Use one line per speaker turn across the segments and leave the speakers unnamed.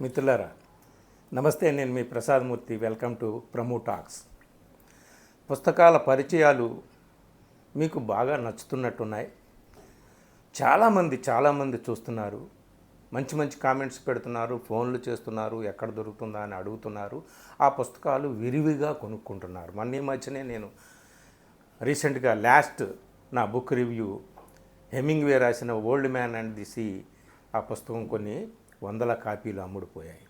మిత్రులారా, నమస్తే. నేను మీ Prasad Murthy. Welcome to promo talks. పుస్తకాల పరిచయాలు మీకు బాగా నచ్చుతున్నట్టున్నాయి. చాలామంది చూస్తున్నారు, మంచి మంచి కామెంట్స్ పెడుతున్నారు, ఫోన్లు చేస్తున్నారు, ఎక్కడ దొరుకుతుందా అని అడుగుతున్నారు. ఆ పుస్తకాలు విరివిగా కొనుక్కుంటున్నారు. మొన్న ఈ మధ్యనే నేను రీసెంట్గా నా బుక్ రివ్యూ హెమింగ్వే రాసిన old man and the sea, ఆ పుస్తకం కొన్ని వందల కాపీలు అమ్ముడుపోయాయి.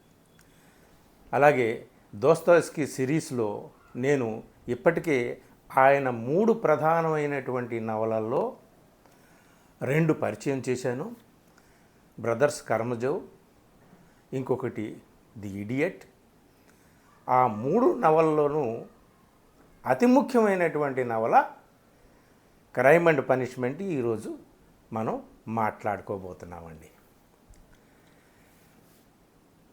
అలాగే దోస్తోయెవ్స్కీ సిరీస్లో నేను ఇప్పటికే ఆయన 3 ప్రధానమైనటువంటి నవలల్లో 2 పరిచయం చేశాను. బ్రదర్స్ కరమజోవ్, ఇంకొకటి ది ఇడియట్. ఆ 3 నవలలోనూ అతి ముఖ్యమైనటువంటి నవల క్రైమ్ అండ్ పనిష్మెంట్ ఈరోజు మనం మాట్లాడుకోబోతున్నామండి.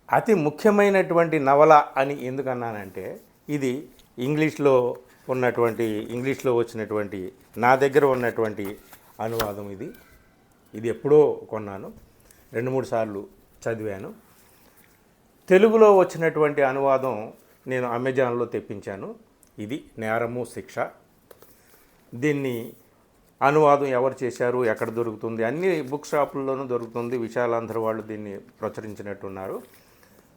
అతి ముఖ్యమైనటువంటి నవల అని ఎందుకన్నానంటే, ఇది ఇంగ్లీష్లో వచ్చినటువంటి, నా దగ్గర ఉన్నటువంటి అనువాదం. ఇది ఎప్పుడో కొన్నాను, 2-3 సార్లు చదివాను. తెలుగులో వచ్చినటువంటి అనువాదం నేను అమెజాన్లో తెప్పించాను. ఇది నేరము శిక్ష. దీన్ని అనువాదం ఎవరు చేశారు, ఎక్కడ దొరుకుతుంది? అన్ని బుక్ షాపుల్లోనూ దొరుకుతుంది. విశాలాంధ్ర వాళ్ళు దీన్ని ప్రచురించినట్టున్నారు.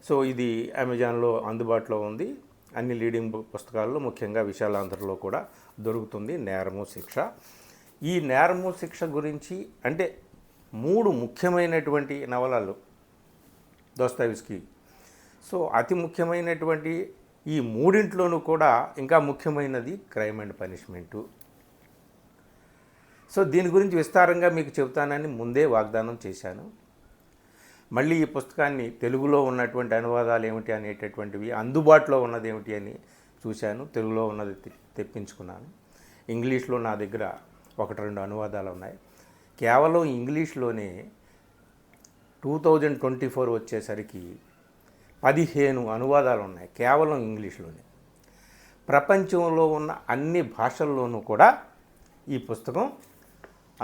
సో ఇది అమెజాన్లో అందుబాటులో ఉంది. అన్ని లీడింగ్ పుస్తకాల్లో, ముఖ్యంగా విశాలాంధ్రలో కూడా దొరుకుతుంది నేరము శిక్ష. ఈ నేరము శిక్ష గురించి అంటే 3 ముఖ్యమైనటువంటి నవలలు దోస్తోయెవ్స్కీ. సో అతి ముఖ్యమైనటువంటి ఈ 3 కూడా ఇంకా ముఖ్యమైనది క్రైమ్ అండ్ పనిష్మెంటు. సో దీని గురించి విస్తారంగా మీకు చెబుతానని ముందే వాగ్దానం చేశాను. మళ్ళీ ఈ పుస్తకాన్ని తెలుగులో ఉన్నటువంటి అనువాదాలు ఏమిటి అనేటటువంటివి, అందుబాటులో ఉన్నది ఏమిటి అని చూశాను. తెలుగులో ఉన్నది తెప్పించుకున్నాను. ఇంగ్లీష్లో నా దగ్గర 1-2 అనువాదాలు ఉన్నాయి. కేవలం ఇంగ్లీష్లోనే 2024 వచ్చేసరికి 15 అనువాదాలు ఉన్నాయి, కేవలం ఇంగ్లీష్లోనే. ప్రపంచంలో ఉన్న అన్ని భాషల్లోనూ కూడా ఈ పుస్తకం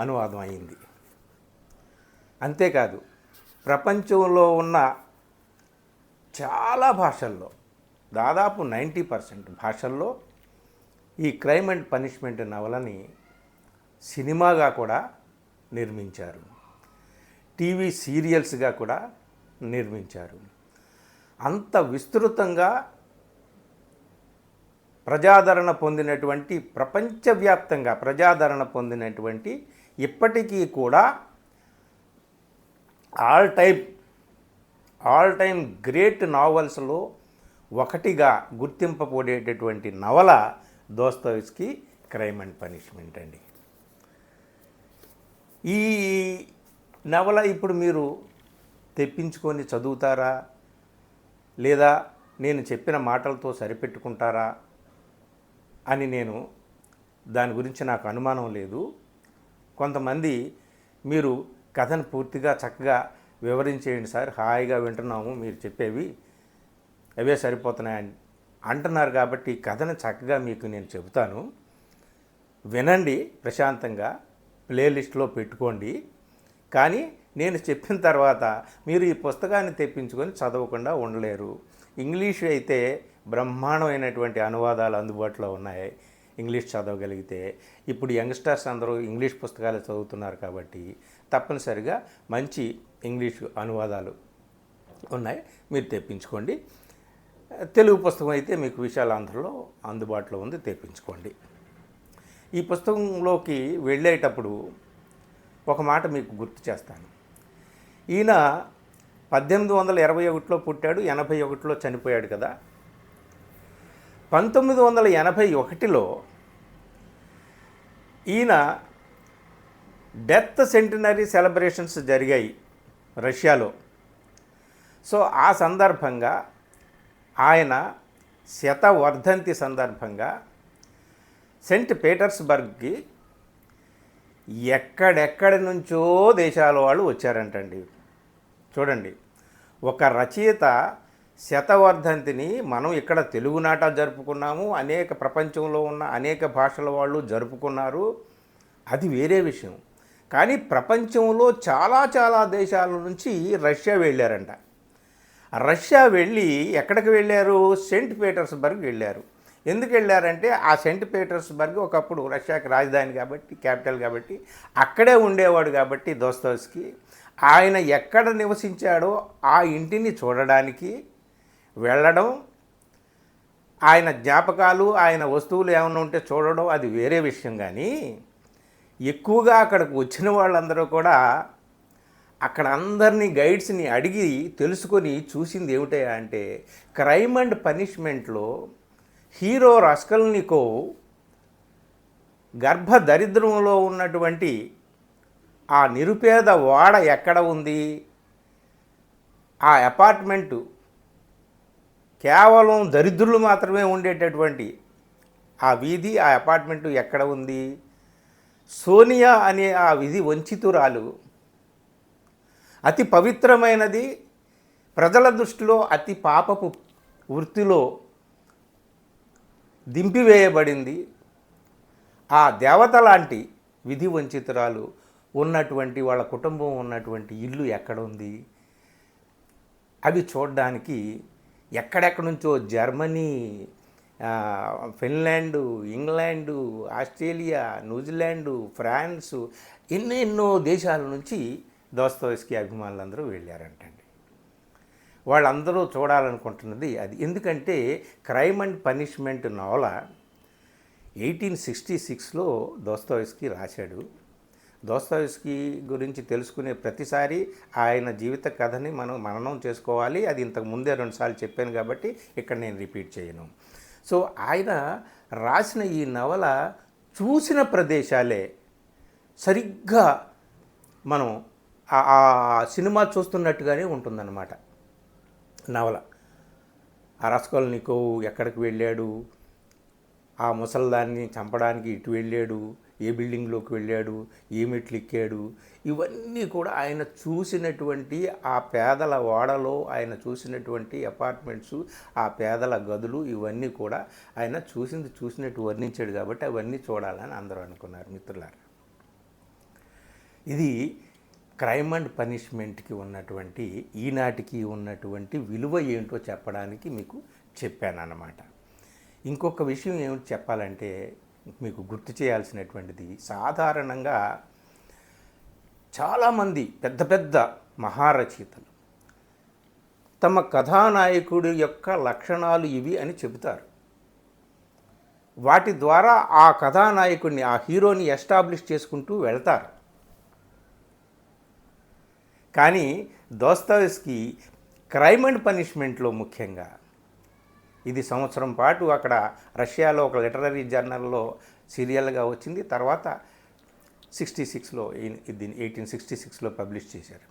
అనువాదం అయింది. అంతేకాదు, ప్రపంచంలో ఉన్న చాలా భాషల్లో, దాదాపు 90% భాషల్లో ఈ క్రైమ్ అండ్ పనిష్మెంట్ నవలని సినిమాగా కూడా నిర్మించారు, టీవీ సీరియల్స్గా కూడా నిర్మించారు. అంత విస్తృతంగా ప్రజాదరణ పొందినటువంటి, ప్రపంచవ్యాప్తంగా ప్రజాదరణ పొందినటువంటి, ఇప్పటికీ కూడా ఆల్ టైమ్ గ్రేట్ నావల్స్లో ఒకటిగా గుర్తింపబడేటటువంటి నవల దోస్తోయెవ్స్కీ క్రైమ్ అండ్ పనిష్మెంట్ అండి. ఈ నవల ఇప్పుడు మీరు తెప్పించుకొని చదువుతారా, లేదా నేను చెప్పిన మాటలతో సరిపెట్టుకుంటారా అని దాని గురించి నాకు అనుమానం లేదు. కొంతమంది మీరు కథను పూర్తిగా చక్కగా వివరించేయండి సార్, హాయిగా వింటున్నాము, మీరు చెప్పేవి అవే సరిపోతున్నాయని అంటున్నారు. కాబట్టి ఈ కథను చక్కగా మీకు నేను చెబుతాను, వినండి ప్రశాంతంగా, ప్లేలిస్ట్లో పెట్టుకోండి. కానీ నేను చెప్పిన తర్వాత మీరు ఈ పుస్తకాన్ని తెప్పించుకొని చదవకుండా ఉండలేరు. ఇంగ్లీష్ అయితే బ్రహ్మాండమైనటువంటి అనువాదాలు అందుబాటులో ఉన్నాయి. ఇంగ్లీష్ చదవగలిగితే, ఇప్పుడు యంగ్స్టర్స్ అందరూ ఇంగ్లీష్ పుస్తకాలు చదువుతున్నారు కాబట్టి తప్పనిసరిగా మంచి ఇంగ్లీష్ అనువాదాలు ఉన్నాయి, మీరు తెప్పించుకోండి. తెలుగు పుస్తకం అయితే మీకు విశాలాంధ్రలో అందుబాటులో ఉంది, తెప్పించుకోండి. ఈ పుస్తకంలోకి వెళ్ళేటప్పుడు ఒక మాట మీకు గుర్తు చేస్తాను. ఈయన 1821లో పుట్టాడు, 81లో చనిపోయాడు కదా. 1981లో ఈయన డెత్ సెంటినరీ సెలబ్రేషన్స్ జరిగాయి రష్యాలో. సో ఆ సందర్భంగా, ఆయన శతవర్ధంతి సందర్భంగా సెయింట్ పీటర్స్బర్గ్కి ఎక్కడెక్కడి నుంచో దేశాల వాళ్ళు వచ్చారంటండి. చూడండి, ఒక రచయిత శతవర్ధంతిని మనం ఇక్కడ తెలుగునాట జరుపుకున్నాము, అనేక ప్రపంచంలో ఉన్న అనేక భాషల వాళ్ళు జరుపుకున్నారు, అది వేరే విషయం. కానీ ప్రపంచంలో చాలా దేశాల నుంచి రష్యా వెళ్ళారంట. రష్యా వెళ్ళి ఎక్కడికి వెళ్ళారు? సెయింట్ పీటర్స్బర్గ్ వెళ్ళారు. ఎందుకు వెళ్ళారంటే ఆ సెయింట్ పీటర్స్బర్గ్ ఒకప్పుడు రష్యాకి రాజధాని కాబట్టి, క్యాపిటల్ కాబట్టి, అక్కడే ఉండేవాడు కాబట్టి దోస్తోవ్స్కీ ఆయన ఎక్కడ నివసించాడో ఆ ఇంటిని చూడడానికి వెళ్ళడం, ఆయన జ్ఞాపకాలు, ఆయన వస్తువులు ఏమైనా ఉంటే చూడడం అది వేరే విషయం. కానీ ఎక్కువగా అక్కడికి వచ్చిన వాళ్ళందరూ కూడా అక్కడ అందరినీ గైడ్స్ని అడిగి తెలుసుకొని చూసింది ఏమిటా అంటే, క్రైమ్ అండ్ పనిష్మెంట్లో హీరో రాస్కల్నికోవ్ గర్భ దరిద్రంలో ఉన్నటువంటి ఆ నిరుపేద వాడ ఎక్కడ ఉంది, ఆ అపార్ట్మెంటు కేవలం దరిద్రులు మాత్రమే ఉండేటటువంటి ఆ వీధి, ఆ అపార్ట్మెంటు ఎక్కడ ఉంది, సోనియా అనే ఆ విధి వంచితురాలు అతి పవిత్రమైనది, ప్రజల దృష్టిలో అతి పాపపు వృత్తిలో దింపివేయబడింది, ఆ దేవత లాంటి విధి వంచితురాలు ఉన్నటువంటి వాళ్ళ కుటుంబం ఉన్నటువంటి ఇల్లు ఎక్కడ ఉంది, అవి చూడడానికి ఎక్కడెక్కడి నుంచో Germany, Finland, England, Australia, New Zealand, France ఎన్నెన్నో దేశాల నుంచి దోస్తోవ్స్కీ అభిమానులందరూ వెళ్ళారంటండి. వాళ్ళందరూ చూడాలనుకుంటున్నది అది. ఎందుకంటే క్రైమ్ అండ్ పనిష్మెంట్ నవల 1866లో దోస్తోవ్స్కీ రాశాడు. దోస్తోవ్స్కీ గురించి తెలుసుకునే ప్రతిసారి ఆయన జీవిత కథని మనం మననం చేసుకోవాలి. అది ఇంతకు ముందే 2 సార్లు చెప్పాను కాబట్టి ఇక్కడ నేను రిపీట్ చేయను. సో ఆయన రాసిన ఈ నవల చూసిన ప్రదేశాలే సరిగ్గా మనం ఆ సినిమా చూస్తున్నట్టుగానే ఉంటుందన్నమాట నవల. ఆ రాస్కల్నికోవ్ ఎక్కడికి వెళ్ళాడు, ఆ ముసల్దాన్ని చంపడానికి ఇటు వెళ్ళాడు, ఏ బిల్డింగ్లోకి వెళ్ళాడు, ఏ మెట్లు ఎక్కాడు, ఇవన్నీ కూడా ఆయన చూసినటువంటి ఆ పేదల వాడలో ఆయన చూసినటువంటి అపార్ట్మెంట్స్, ఆ పేదల గదులు, ఇవన్నీ కూడా ఆయన చూసినట్టు వర్ణించాడు కాబట్టి అవన్నీ చూడాలని అందరూ అనుకున్నారు మిత్రులారా. ఇది క్రైమ్ అండ్ పనిష్మెంట్కి ఉన్నటువంటి, ఈనాటికి ఉన్నటువంటి విలువ ఏంటో చెప్పడానికి మీకు చెప్పాను అన్నమాట. ఇంకొక విషయం ఏమిటి చెప్పాలంటే మీకు గుర్తు చేయాల్సినటువంటిది, సాధారణంగా చాలామంది పెద్ద పెద్ద మహారచయితలు తమ కథానాయకుడి యొక్క లక్షణాలు ఇవి అని చెబుతారు. వాటి ద్వారా ఆ కథానాయకుడిని, ఆ హీరోని ఎస్టాబ్లిష్ చేసుకుంటూ వెళ్తారు. కానీ దోస్తోవ్స్కీ క్రైమ్ అండ్ పనిష్మెంట్లో ముఖ్యంగా ఇది సంవత్సరం పాటు అక్కడ రష్యాలో ఒక లిటరరీ జర్నల్లో సీరియల్గా వచ్చింది. తర్వాత 1866లో పబ్లిష్ చేశారు.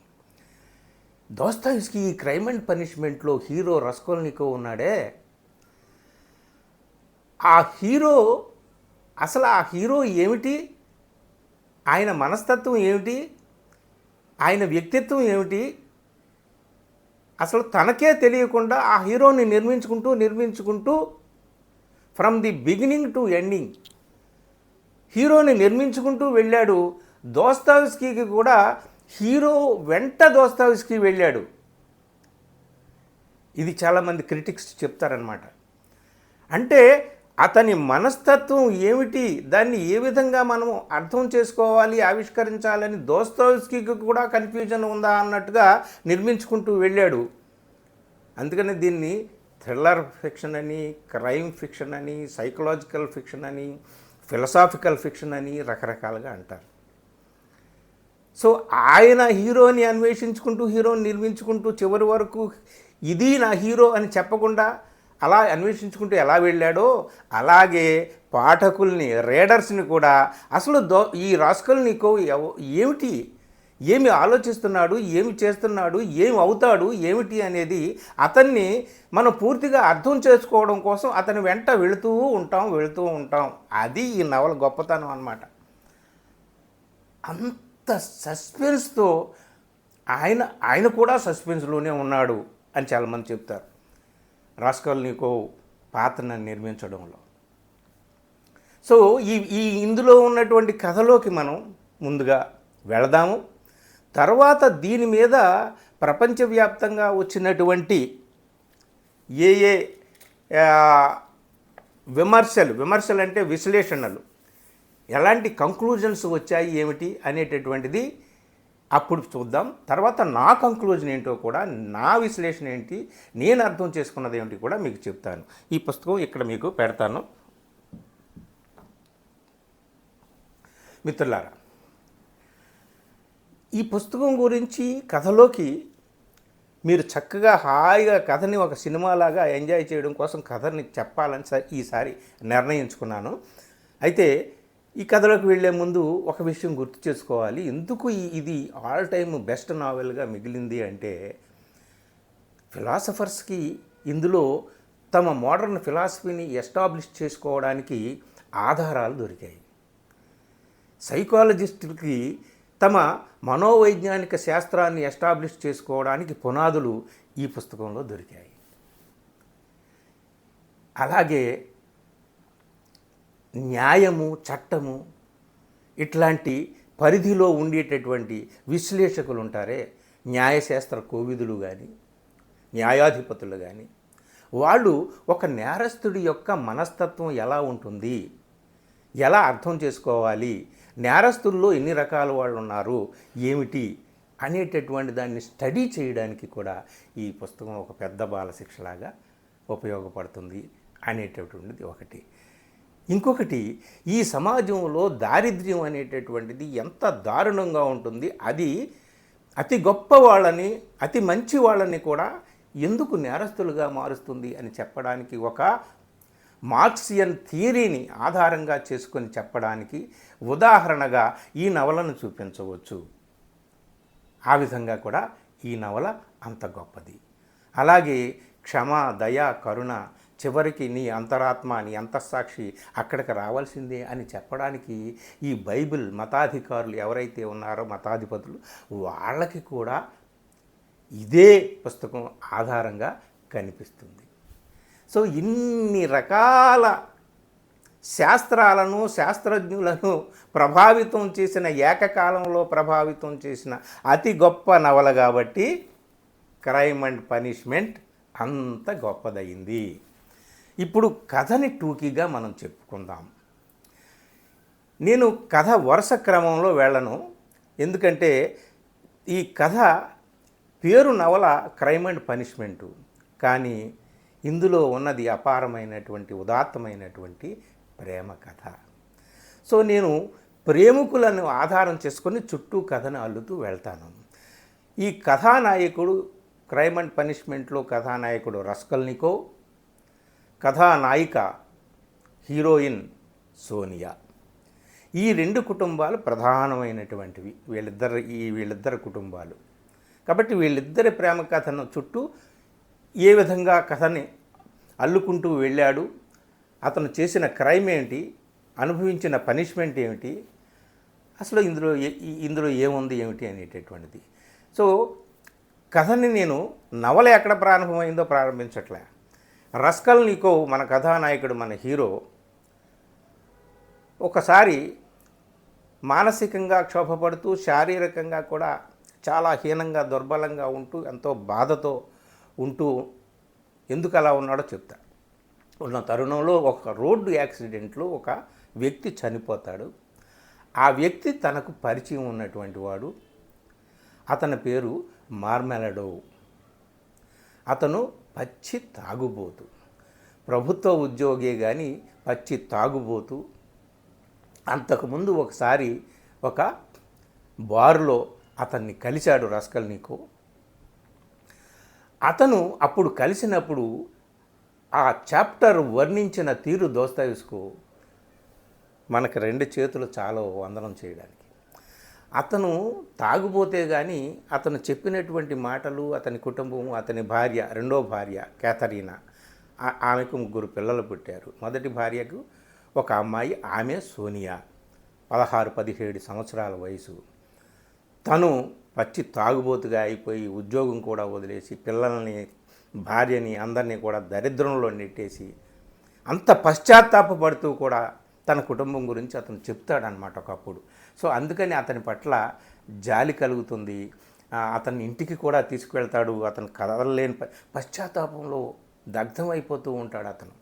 దోస్తోవ్స్కీ ఈ క్రైమ్ అండ్ పనిష్మెంట్లో హీరో రాస్కల్నికోవ్ ఉన్నాడే, ఆ హీరో అసలు ఆ హీరో ఏమిటి, ఆయన మనస్తత్వం ఏమిటి, ఆయన వ్యక్తిత్వం ఏమిటి, అసలు తనకే తెలియకుండా ఆ హీరోని నిర్మించుకుంటూ from the beginning to ending హీరోని నిర్మించుకుంటూ వెళ్ళాడు. దోస్తోవ్స్కీకి కూడా హీరో వెంట దోస్తోవ్స్కీ వెళ్ళాడు. ఇది చాలామంది క్రిటిక్స్ చెప్తారనమాట. అంటే అతని మనస్తత్వం ఏమిటి, దాన్ని ఏ విధంగా మనం అర్థం చేసుకోవాలి, ఆవిష్కరించాలని దోస్తోవ్స్కీకి కూడా కన్ఫ్యూజన్ ఉందా అన్నట్టుగా నిర్మించుకుంటూ వెళ్ళాడు. అందుకని దీన్ని థ్రిల్లర్ ఫిక్షన్ అని, క్రైమ్ ఫిక్షన్ అని, సైకలాజికల్ ఫిక్షన్ అని, ఫిలసాఫికల్ ఫిక్షన్ అని రకరకాలుగా అంటారు. సో ఆయన హీరోని అన్వేషించుకుంటూ, హీరోని నిర్మించుకుంటూ చివరి వరకు ఇది నా హీరో అని చెప్పకుండా అలా అన్వేషించుకుంటూ ఎలా వెళ్ళాడో, అలాగే పాఠకుల్ని, రీడర్స్ని కూడా అసలు ఈ రాస్కల్నికోవ్ ఏమి ఆలోచిస్తున్నాడు, ఏమి చేస్తున్నాడు, ఏమి అవుతాడు, ఏమిటి అనేది అతన్ని మనం పూర్తిగా అర్థం చేసుకోవడం కోసం అతని వెంట వెళుతూ ఉంటాం. అది ఈ నవల గొప్పతనం అన్నమాట. అంత సస్పెన్స్తో ఆయన కూడా సస్పెన్స్లోనే ఉన్నాడు అని చాలామంది చెప్తారు రాస్కల్నికోవ్ పాత్రను నిర్మించడంలో. సో ఇందులో ఉన్నటువంటి కథలోకి మనం ముందుగా వెళదాము. తర్వాత దీని మీద ప్రపంచవ్యాప్తంగా వచ్చినటువంటి ఏ ఏ ఆ, విమర్శలు అంటే విశ్లేషణలు, ఎలాంటి కంక్లూజన్స్ వచ్చాయి ఏమిటి అనేటటువంటిది అప్పుడు చూద్దాం. తర్వాత నా కంక్లూజన్ ఏంటో కూడా, నా విశ్లేషణ ఏంటి, నేను అర్థం చేసుకున్నది ఏమిటి కూడా మీకు చెప్తాను. ఈ పుస్తకం ఇక్కడ మీకు పెడతాను. మిత్రులారా, ఈ పుస్తకం గురించి కథలోకి మీరు చక్కగా హాయిగా కథని ఒక సినిమాలాగా ఎంజాయ్ చేయడం కోసం కథని చెప్పాలని ఈసారి నిర్ణయించుకున్నాను. అయితే ఈ కథలోకి వెళ్ళే ముందు ఒక విషయం గుర్తు చేసుకోవాలి. ఎందుకు ఇది ఆల్ టైమ్ బెస్ట్ నావెల్గా మిగిలింది అంటే, ఫిలాసఫర్స్కి ఇందులో తమ మోడర్న్ ఫిలాసఫీని ఎస్టాబ్లిష్ చేసుకోవడానికి ఆధారాలు దొరికాయి. సైకాలజిస్టులకి తమ మనోవైజ్ఞానిక శాస్త్రాన్ని ఎస్టాబ్లిష్ చేసుకోవడానికి పునాదులు ఈ పుస్తకంలో దొరికాయి. అలాగే న్యాయము, చట్టము ఇట్లాంటి పరిధిలో ఉండేటటువంటి విశ్లేషకులు ఉంటారే, న్యాయశాస్త్ర కోవిదులు కానీ న్యాయాధిపతులు కానీ, వాళ్ళు ఒక నేరస్తుడి యొక్క మనస్తత్వం ఎలా ఉంటుంది, ఎలా అర్థం చేసుకోవాలి, నేరస్తుల్లో ఎన్ని రకాల వాళ్ళు ఉన్నారు ఏమిటి అనేటటువంటి దాన్ని స్టడీ చేయడానికి కూడా ఈ పుస్తకం ఒక పెద్ద బాలశిక్షలాగా ఉపయోగపడుతుంది అనేటటువంటిది ఒకటి. ఇంకొకటి, ఈ సమాజంలో దారిద్ర్యం అనేటటువంటిది ఎంత దారుణంగా ఉంటుంది, అది అతి గొప్ప వాళ్ళని, అతి మంచి వాళ్ళని కూడా ఎందుకు నేరస్తులుగా మారుస్తుంది అని చెప్పడానికి, ఒక మార్క్సియన్ థియరీని ఆధారంగా చేసుకొని చెప్పడానికి ఉదాహరణగా ఈ నవలను చూపించవచ్చు. ఆ విధంగా కూడా ఈ నవల అంత గొప్పది. అలాగే క్షమ, దయ, కరుణ, చివరికి నీ అంతరాత్మ, నీ అంతఃసాక్షి అక్కడికి రావాల్సిందే అని చెప్పడానికి ఈ బైబిల్ మతాధికారులు ఎవరైతే ఉన్నారో, మతాధిపతులు, వాళ్ళకి కూడా ఇదే పుస్తకం ఆధారంగా కనిపిస్తుంది. సో ఇన్ని రకాల శాస్త్రాలను, శాస్త్రజ్ఞులను ప్రభావితం చేసిన, ఏకకాలంలో ప్రభావితం చేసిన అతి గొప్ప నవల కాబట్టి క్రైమ్ అండ్ పనిష్మెంట్ అంత గొప్పదయింది. ఇప్పుడు కథని టూకీగా మనం చెప్పుకుందాం. నేను కథ వరుస క్రమంలో వెళ్ళను, ఎందుకంటే ఈ కథ పేరు నవల క్రైమ్ అండ్ పనిష్మెంటు, కానీ ఇందులో ఉన్నది అపారమైనటువంటి, ఉదాత్తమైనటువంటి ప్రేమ కథ. సో నేను ప్రేమికులను ఆధారం చేసుకొని చుట్టూ కథను అల్లుతూ వెళ్తాను. ఈ కథానాయకుడు, క్రైమ్ అండ్ పనిష్మెంట్లో కథానాయకుడు రస్కల్నికోవ్, కథానాయిక హీరోయిన్ సోనియా. ఈ రెండు కుటుంబాలు ప్రధానమైనటువంటివి, వీళ్ళిద్దరు కుటుంబాలు. కాబట్టి వీళ్ళిద్దరి ప్రేమ కథను చుట్టూ ఏ విధంగా కథని అల్లుకుంటూ వెళ్ళాడు, అతను చేసిన క్రైమ్ ఏంటి, అనుభవించిన పనిష్మెంట్ ఏమిటి, అసలు ఇందులో ఏముంది ఏమిటి అనేటటువంటిది. సో కథని నేను నవల ఎక్కడ ప్రారంభమైందో ప్రారంభించట్లే. రస్కల్నికోవ్ మన కథానాయకుడు, మన హీరో, ఒకసారి మానసికంగా క్షోభపడుతూ, శారీరకంగా కూడా చాలా హీనంగా, దుర్బలంగా ఉంటూ, ఎంతో బాధతో ఉంటూ ఎందుకు అలా ఉన్నాడో చెప్తా. ఉన్న తరుణంలో ఒక రోడ్డు యాక్సిడెంట్లో ఒక వ్యక్తి చనిపోతాడు. ఆ వ్యక్తి తనకు పరిచయం ఉన్నటువంటి వాడు. అతని పేరు మార్మెలడోవ్. అతను పచ్చి తాగుబోతు, ప్రభుత్వ ఉద్యోగే కానీ పచ్చి తాగుబోతు. అంతకుముందు ఒకసారి ఒక బారులో అతన్ని కలిశాడు రస్కల్నికోవ్. అతను అప్పుడు కలిసినప్పుడు ఆ చాప్టర్ వర్ణించిన తీరు దోస్తాయిస్కు మనకు రెండు చేతులు చాలా వందనం చేయడానికి. అతను తాగుపోతే కానీ అతను చెప్పినటువంటి మాటలు, అతని కుటుంబం, అతని భార్య, రెండో భార్య క్యాథరీనా, ఆమెకు 3 పిల్లలు పుట్టారు. మొదటి భార్యకు ఒక అమ్మాయి, ఆమె సోనియా, 16-17 సంవత్సరాల వయసు. తను పచ్చి తాగుబోతుగా అయిపోయి ఉద్యోగం కూడా వదిలేసి, పిల్లల్ని, భార్యని, అందరినీ కూడా దరిద్రంలో నెట్టేసి, అంత పశ్చాత్తాపపడుతూ కూడా తన కుటుంబం గురించి అతను చెప్తాడనమాట ఒకప్పుడు. సో అందుకని అతని పట్ల జాలి కలుగుతుంది. అతన్ని ఇంటికి కూడా తీసుకువెళ్తాడు. అతను కదలలేని పశ్చాత్తాపంలో దగ్ధం అయిపోతూ ఉంటాడు అతను.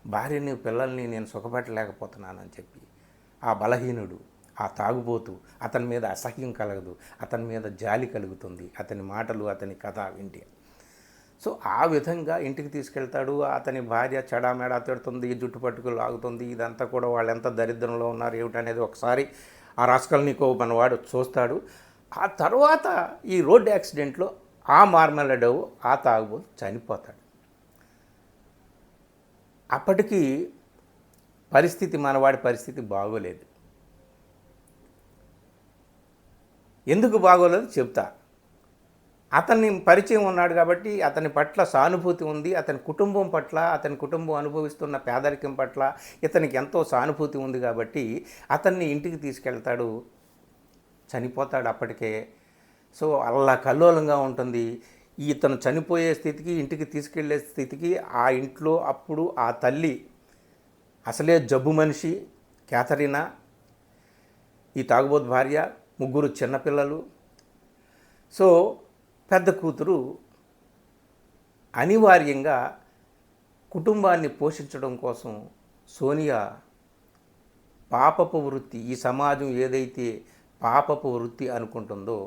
భార్యని పిల్లల్ని నేను సుఖపెట్టలేకపోతున్నానని చెప్పి ఆ బలహీనుడు, ఆ తాగుబోతు, అతని మీద అసహ్యం కలగదు, అతని మీద జాలి కలుగుతుంది అతని మాటలు, అతని కథ వింటే. సో ఆ విధంగా ఇంటికి తీసుకెళ్తాడు. అతని భార్య చెడామెడా తిడుతుంది, జుట్టు పట్టుకు లాగుతుంది. ఇదంతా కూడా వాళ్ళు ఎంత దరిద్రంలో ఉన్నారు ఏమిటనేది ఒకసారి ఆ రాస్కల్నికోవ్ మనవాడు చూస్తాడు. ఆ తర్వాత ఈ రోడ్డు యాక్సిడెంట్లో ఆ మార్మలడోవ్, ఆ తాగుబోతు చనిపోతాడు. అప్పటికి పరిస్థితి, మనవాడి పరిస్థితి బాగోలేదు. ఎందుకు బాగోలేదు చెప్తా. అతన్ని పరిచయం ఉన్నాడు కాబట్టి అతని పట్ల సానుభూతి ఉంది, అతని కుటుంబం పట్ల, అతని కుటుంబం అనుభవిస్తున్న పేదరికం పట్ల ఇతనికి ఎంతో సానుభూతి ఉంది కాబట్టి అతన్ని ఇంటికి తీసుకెళ్తాడు. చనిపోతాడు అప్పటికే. సో అలా కల్లోలంగా ఉంటుంది. ఇతను చనిపోయే స్థితికి, ఇంటికి తీసుకెళ్లే స్థితికి ఆ ఇంట్లో అప్పుడు ఆ తల్లి, అసలే జబ్బు మనిషి క్యాథరీనా, ఈ తాగుబోతు భార్య, ముగ్గురు చిన్నపిల్లలు. సో పెద్ద కూతురు అనివార్యంగా కుటుంబాన్ని పోషించడం కోసం సోనియా పాపపు వృత్తి, ఈ సమాజం ఏదైతే పాపపు వృత్తి అనుకుంటుందో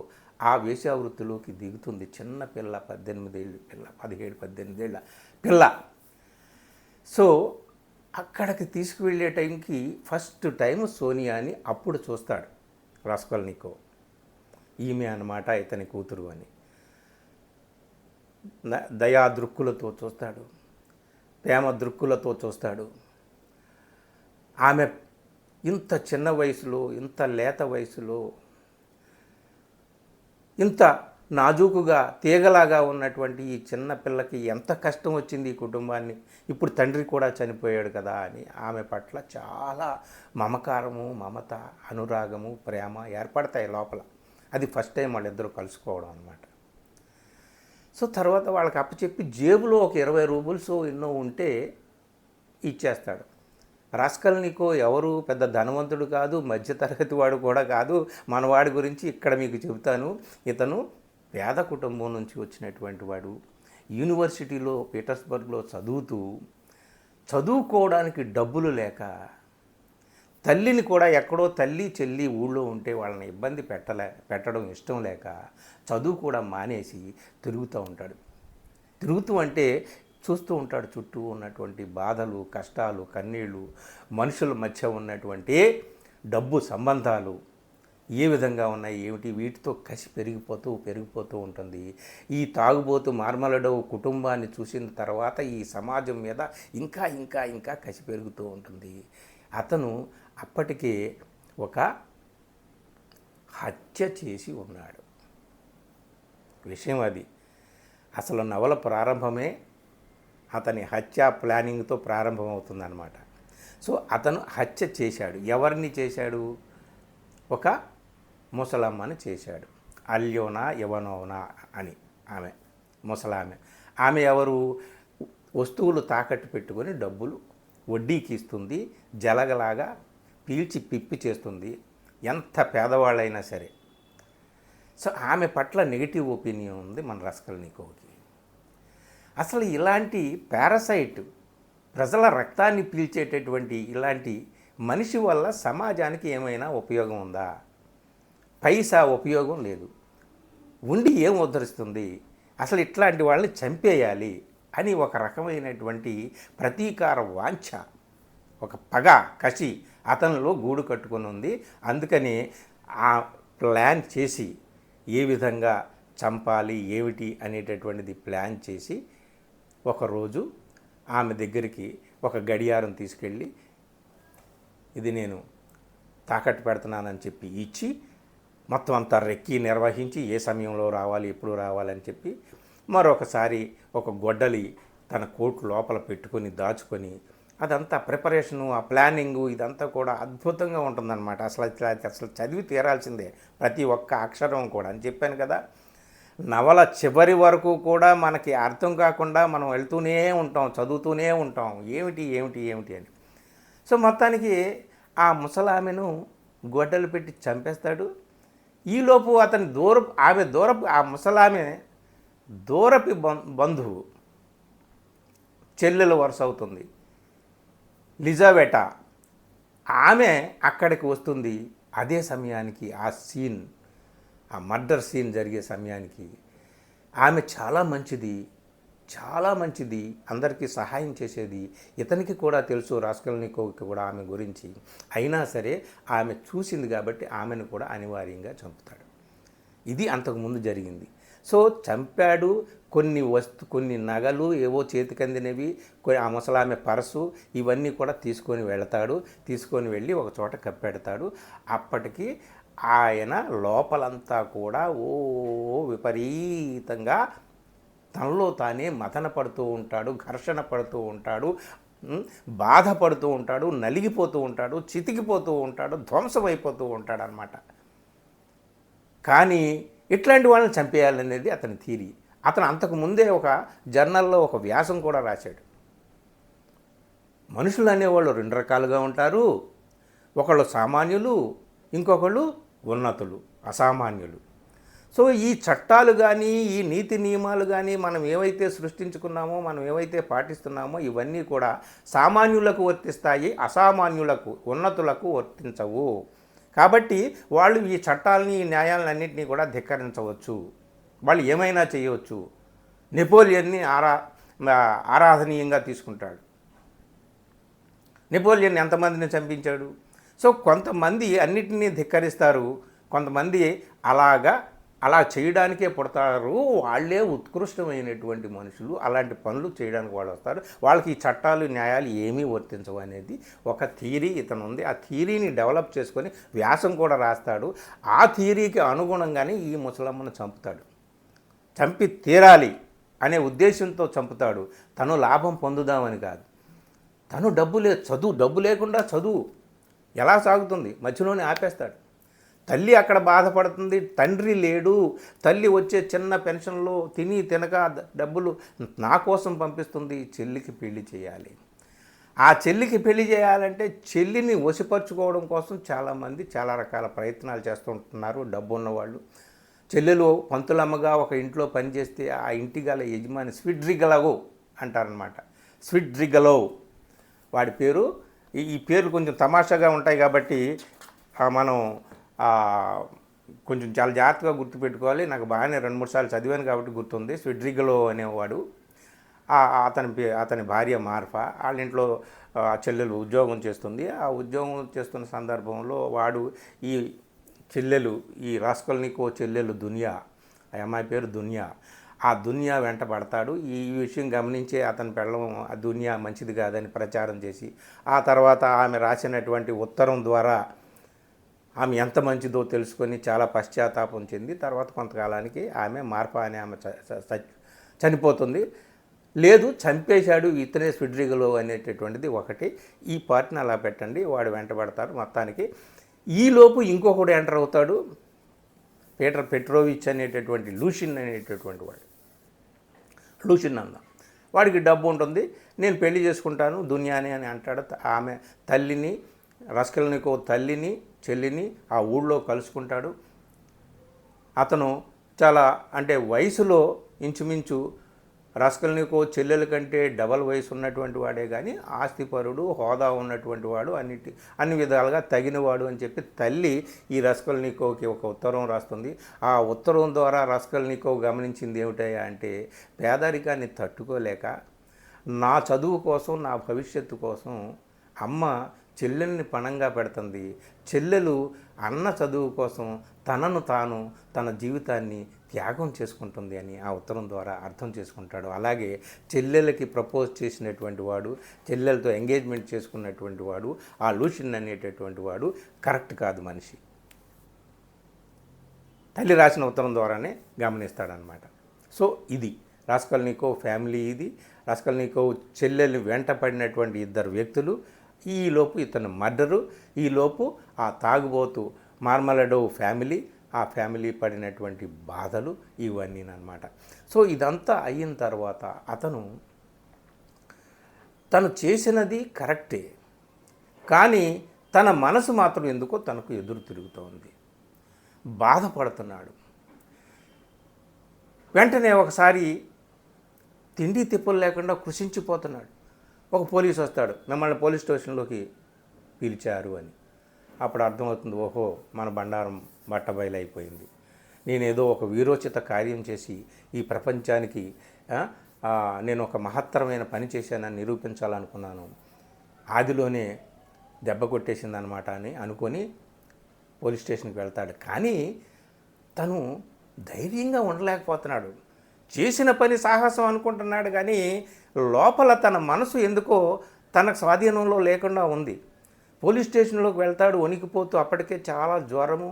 ఆ వేశ్యావృత్తిలోకి దిగుతుంది. చిన్న పిల్ల, 18 ఏళ్ళ పిల్ల, 17-18 ఏళ్ళ పిల్ల. సో అక్కడికి తీసుకువెళ్ళే టైంకి ఫస్ట్ టైం సోనియాని అప్పుడు చూస్తాడు రాస్కల్నికోవ్. ఈమె అన్నమాట ఇతని కూతురు అని దయా దృక్కులతో చూస్తాడు, ప్రేమ దృక్కులతో చూస్తాడు. ఆమె ఇంత చిన్న వయసులో, ఇంత లేత వయసులో, ఇంత నాజూకుగా తీగలాగా ఉన్నటువంటి ఈ చిన్న పిల్లకి ఎంత కష్టం వచ్చింది ఈ కుటుంబాన్ని. ఇప్పుడు తండ్రి కూడా చనిపోయాడు కదా అని ఆమె పట్ల చాలా మమకారము, మమత, అనురాగము, ప్రేమ ఏర్పడతాయి లోపల. అది ఫస్ట్ టైం వాళ్ళిద్దరూ కలుసుకోవడం అనమాట. సో తర్వాత వాళ్ళకి అప్పచెప్పి జేబులో ఒక 20 రూబుల్స్ ఎన్నో ఉంటే ఇచ్చేస్తాడు. రాస్కల్నికోవ్ ఎవరు పెద్ద ధనవంతుడు కాదు, మధ్యతరగతి వాడు కూడా కాదు. మనవాడి గురించి ఇక్కడ మీకు చెబుతాను. ఇతను పేద కుటుంబం నుంచి వచ్చినటువంటి వాడు. యూనివర్సిటీలో పీటర్స్బర్గ్లో చదువుకోవడానికి డబ్బులు లేక, తల్లిని కూడా ఎక్కడో తల్లి చెల్లి ఊళ్ళో ఉంటే వాళ్ళని ఇబ్బంది పెట్టడం ఇష్టం లేక చదువు కూడా మానేసి తిరుగుతూ ఉంటాడు. తిరుగుతూ అంటే చూస్తూ ఉంటాడు చుట్టూ ఉన్నటువంటి బాధలు, కష్టాలు, కన్నీళ్ళు, మనుషుల మధ్య ఉన్నటువంటి డబ్బు సంబంధాలు ఏ విధంగా ఉన్నాయి ఏమిటి, వీటితో కసి పెరిగిపోతూ ఉంటుంది. ఈ తాగుబోతు మార్మలడోవ్ కుటుంబాన్ని చూసిన తర్వాత ఈ సమాజం మీద ఇంకా ఇంకా ఇంకా కసి పెరుగుతూ ఉంటుంది. అతను అప్పటికే ఒక హత్య చేసి ఉన్నాడు. విషయం అది. అసలు నవల ప్రారంభమే అతని హత్య ప్లానింగ్తో ప్రారంభమవుతుందన్నమాట. సో అతను హత్య చేశాడు. ఎవరిని చేశాడు? ఒక ముసలమ్మని చేశాడు. అల్యోనా ఇవనోవ్నా అని ఆమె ముసలామె. ఆమె ఎవరు? వస్తువులు తాకట్టు పెట్టుకొని డబ్బులు వడ్డీకి ఇస్తుంది, జలగలాగా పీల్చి పిప్పి చేస్తుంది, ఎంత పేదవాళ్ళైనా సరే. సో ఆమె పట్ల నెగిటివ్ ఒపీనియన్ ఉంది మన రాస్కల్నికోవ్కి. అసలు ఇలాంటి పారాసైట్, ప్రజల రక్తాన్ని పీల్చేటటువంటి ఇలాంటి మనిషి వల్ల సమాజానికి ఏమైనా ఉపయోగం ఉందా? పైసా ఉపయోగం లేదు. ఉండి ఏం ఉద్ధరిస్తుంది? అసలు ఇట్లాంటి వాళ్ళని చంపేయాలి అని ఒక రకమైనటువంటి ప్రతీకార వాంఛ, ఒక పగ, కసి అతనిలో గూడు కట్టుకొని ఉంది. అందుకని ఆ ప్లాన్ చేసి ఏ విధంగా చంపాలి ఏమిటి అనేటటువంటిది ప్లాన్ చేసి ఒకరోజు ఆమె దగ్గరికి ఒక గడియారం తీసుకెళ్ళి, ఇది నేను తాకట్టు పెడుతున్నానని చెప్పి ఇచ్చి, మొత్తం అంతా రెక్కి నిర్వహించి ఏ సమయంలో రావాలి ఎప్పుడు రావాలని చెప్పి మరొకసారి ఒక గొడ్డలి తన కోటు లోపల పెట్టుకొని దాచుకొని, అదంతా ప్రిపరేషను, ఆ ప్లానింగు ఇదంతా కూడా అద్భుతంగా ఉంటుందన్నమాట. అసలు చదివి తీరాల్సిందే ప్రతి ఒక్క అక్షరం కూడా అని చెప్పాను కదా. నవల చివరి వరకు కూడా మనకి అర్థం కాకుండా మనం వెళ్తూనే ఉంటాం, చదువుతూనే ఉంటాం, ఏమిటి ఏమిటి ఏమిటి అని. సో మొత్తానికి ఆ ముసలామెను గొడ్డలు పెట్టి చంపేస్తాడు. ఈలోపు అతని ఆ ముసలామె దూరపు బంధువు, చెల్లెలు వరుస అవుతుంది లిజాబెటా. ఆమె అక్కడికి వస్తుంది అదే సమయానికి, ఆ సీన్, ఆ మర్డర్ సీన్ జరిగే సమయానికి. ఆమె చాలా మంచిది, అందరికీ సహాయం చేసేది. ఇతనికి కూడా తెలుసు, రాస్కల్నికోవ్కి కూడా ఆమె గురించి. అయినా సరే ఆమె చూసింది కాబట్టి ఆమెను కూడా అనివార్యంగా చంపుతాడు. ఇది అంతకుముందు జరిగింది. సో చంపాడు. కొన్ని నగలు ఏవో చేతికందినవి, ఆ ముసలామె పర్సు, ఇవన్నీ కూడా తీసుకొని వెళతాడు. తీసుకొని వెళ్ళి ఒక చోట కప్పెడతాడు. అప్పటికి ఆయన లోపలంతా కూడా విపరీతంగా తనలో తానే మదన పడుతూ ఉంటాడు, ఘర్షణ పడుతూ ఉంటాడు, బాధపడుతూ ఉంటాడు, నలిగిపోతూ ఉంటాడు, చితికిపోతూ ఉంటాడు, ధ్వంసమైపోతూ ఉంటాడు అన్నమాట. కానీ ఇట్లాంటి వాళ్ళని చంపేయాలనేది అతని థియరీ. అతను అంతకుముందే ఒక జర్నల్లో ఒక వ్యాసం కూడా రాశాడు. మనుషులు అనేవాళ్ళు రెండు రకాలుగా ఉంటారు. ఒకళ్ళు సామాన్యులు, ఇంకొకళ్ళు ఉన్నతులు, అసామాన్యులు. సో ఈ చట్టాలు కానీ, ఈ నీతి నియమాలు కానీ మనం ఏవైతే సృష్టించుకున్నామో, మనం ఏవైతే పాటిస్తున్నామో ఇవన్నీ కూడా సామాన్యులకు వర్తిస్తాయి, అసామాన్యులకు, ఉన్నతులకు వర్తించవు. కాబట్టి వాళ్ళు ఈ చట్టాలని, ఈ న్యాయాలన్నింటినీ కూడా ధిక్కరించవచ్చు, వాళ్ళు ఏమైనా చేయవచ్చు. నెపోలియన్ని ఆరాధనీయంగా తీసుకుంటాడు. నెపోలియన్ ఎంతమందిని చంపించాడు? సో కొంతమంది అన్నిటినీ ధిక్కరిస్తారు, కొంతమంది అలా చేయడానికే పుడతారు. వాళ్ళే ఉత్కృష్టమైనటువంటి మనుషులు, అలాంటి పనులు చేయడానికి వాళ్ళు వస్తారు. వాళ్ళకి ఈ చట్టాలు, న్యాయాలు ఏమీ వర్తించవు అనేది ఒక థియరీ ఇతను ఉంది. ఆ థియరీని డెవలప్ చేసుకొని వ్యాసం కూడా రాస్తాడు. ఆ థియరీకి అనుగుణంగానే ఈ ముసలమ్మను చంపుతాడు. చంపి తీరాలి అనే ఉద్దేశంతో చంపుతాడు. తను లాభం పొందుదామని కాదు. తను డబ్బు లేకుండా చదువు ఎలా సాగుతుంది? మధ్యలోనే ఆపేస్తాడు. తల్లి అక్కడ బాధపడుతుంది, తండ్రి లేడు. తల్లి వచ్చే చిన్న పెన్షన్లో తినక డబ్బులు నా కోసం పంపిస్తుంది. చెల్లికి పెళ్లి చేయాలి. ఆ చెల్లికి పెళ్లి చేయాలంటే చెల్లిని వశపరుచుకోవడం కోసం చాలామంది చాలా రకాల ప్రయత్నాలు చేస్తుంటున్నారు డబ్బు ఉన్నవాళ్ళు. చెల్లెలు పంతులమ్మగా ఒక ఇంట్లో పనిచేస్తే ఆ ఇంటి గల యజమాని స్విడ్రిగలవో అంటారనమాట. స్విడ్రిగలోవ్ వాడి పేరు. ఈ పేర్లు కొంచెం తమాషాగా ఉంటాయి కాబట్టి మనం కొంచెం చాలా జాగ్రత్తగా గుర్తుపెట్టుకోవాలి. నాకు బాగానే 2-3 సార్లు చదివాను కాబట్టి గుర్తుంది. స్విడ్రిగలో అనేవాడు. అతని భార్య మార్ఫా, వాళ్ళ ఇంట్లో చెల్లెలు ఉద్యోగం చేస్తుంది. ఆ ఉద్యోగం చేస్తున్న సందర్భంలో వాడు ఈ చెల్లెలు, ఈ రాస్కల్నికోవ్ చెల్లెలు దునియా, ఆ అమ్మాయి పేరు దునియా, ఆ దునియా వెంట పడతాడు. ఈ విషయం గమనించే అతని పెళ్ళం ఆ దునియా మంచిది కాదని ప్రచారం చేసి, ఆ తర్వాత ఆమె రాసినటువంటి ఉత్తరం ద్వారా ఆమె ఎంత మంచిదో తెలుసుకొని చాలా పశ్చాత్తాపం చెంది తర్వాత కొంతకాలానికి మార్ఫా అనే ఆమె చనిపోతుంది. లేదు చంపేశాడు ఇతనే స్విడ్రిగలో అనేటటువంటిది ఒకటి. ఈ పార్ట్ని అలా పెట్టండి, వాడు వెంటబడతారు మొత్తానికి. ఈలోపు ఇంకొకడు ఎంటర్ అవుతాడు, పీటర్ పెట్రోవిచ్ అనేటటువంటి లూషిన్ అనేటటువంటి వాడు. లూషిన్ అందాం. వాడికి డబ్బు ఉంటుంది, నేను పెళ్లి చేసుకుంటాను దునియాని అని అంటాడు. ఆమె తల్లిని, రాస్కల్నికోవ్ తల్లిని, చెల్లిని ఆ ఊళ్ళో కలుసుకుంటాడు. అతను చాలా వయసులో ఇంచుమించు రాస్కల్నికోవ్ చెల్లెల కంటే డబల్ వయసు ఉన్నటువంటి వాడే, కానీ ఆస్తిపరుడు, హోదా ఉన్నటువంటి వాడు, అన్ని విధాలుగా తగినవాడు అని చెప్పి తల్లి ఈ రాస్కల్నికోవ్కి ఒక ఉత్తరం రాస్తుంది. ఆ ఉత్తరం ద్వారా రాస్కల్నికోవ్ గమనించింది ఏమిటయ్యా అంటే, పేదరికాన్ని తట్టుకోలేక నా చదువు కోసం, నా భవిష్యత్తు కోసం అమ్మ చెల్లెల్ని పణంగా పెడుతుంది. చెల్లెలు అన్న చదువు కోసం తనను తాను, తన జీవితాన్ని త్యాగం చేసుకుంటుంది అని ఆ ఉత్తరం ద్వారా అర్థం చేసుకుంటాడు. అలాగే చెల్లెలకి ప్రపోజ్ చేసినటువంటి వాడు, చెల్లెలతో ఎంగేజ్మెంట్ చేసుకున్నటువంటి వాడు, ఆ లూషిన్ అనేటటువంటి వాడు కరెక్ట్ కాదు మనిషి. తల్లి రాసిన ఉత్తరం ద్వారానే గమనిస్తాడనమాట. సో ఇది రాస్కల్నికోవ్ ఫ్యామిలీ. ఇది రాస్కల్నికోవ్ చెల్లెలు వెంట పడినటువంటి ఇద్దరు వ్యక్తులు. ఈలోపు ఇతను మర్డరు, ఈలోపు ఆ తాగుబోతు మార్మలడోవ్ ఫ్యామిలీ, ఆ ఫ్యామిలీ పడినటువంటి బాధలు ఇవన్నీ అన్నమాట. సో ఇదంతా అయిన తర్వాత తను చేసినది కరెక్టే, కానీ తన మనసు మాత్రం ఎందుకో తనకు ఎదురు తిరుగుతోంది, బాధపడుతున్నాడు. వెంటనే ఒకసారి తిండి తిప్పలు లేకుండా కృషించిపోతున్నాడు. ఒక పోలీసు వస్తాడు, మిమ్మల్ని పోలీస్ స్టేషన్లోకి పిలిచారు అని. అప్పుడు అర్థమవుతుంది, ఓహో మన బండారం బట్టబయలైపోయింది. నేనేదో ఒక వీరోచిత కార్యం చేసి ఈ ప్రపంచానికి నేను ఒక మహత్తరమైన పని చేశానని నిరూపించాలనుకున్నాను, ఆదిలోనే దెబ్బ కొట్టేసిందనమాట అని అనుకొని పోలీస్ స్టేషన్కి వెళ్తాడు. కానీ తను ధైర్యంగా ఉండలేకపోతున్నాడు. చేసిన పని సాహసం అనుకుంటున్నాడు, కానీ లోపల తన మనసు ఎందుకో తనకు స్వాధీనంలో లేకుండా ఉంది. పోలీస్ స్టేషన్లోకి వెళ్తాడు వణికిపోతూ, అప్పటికే చాలా జ్వరము,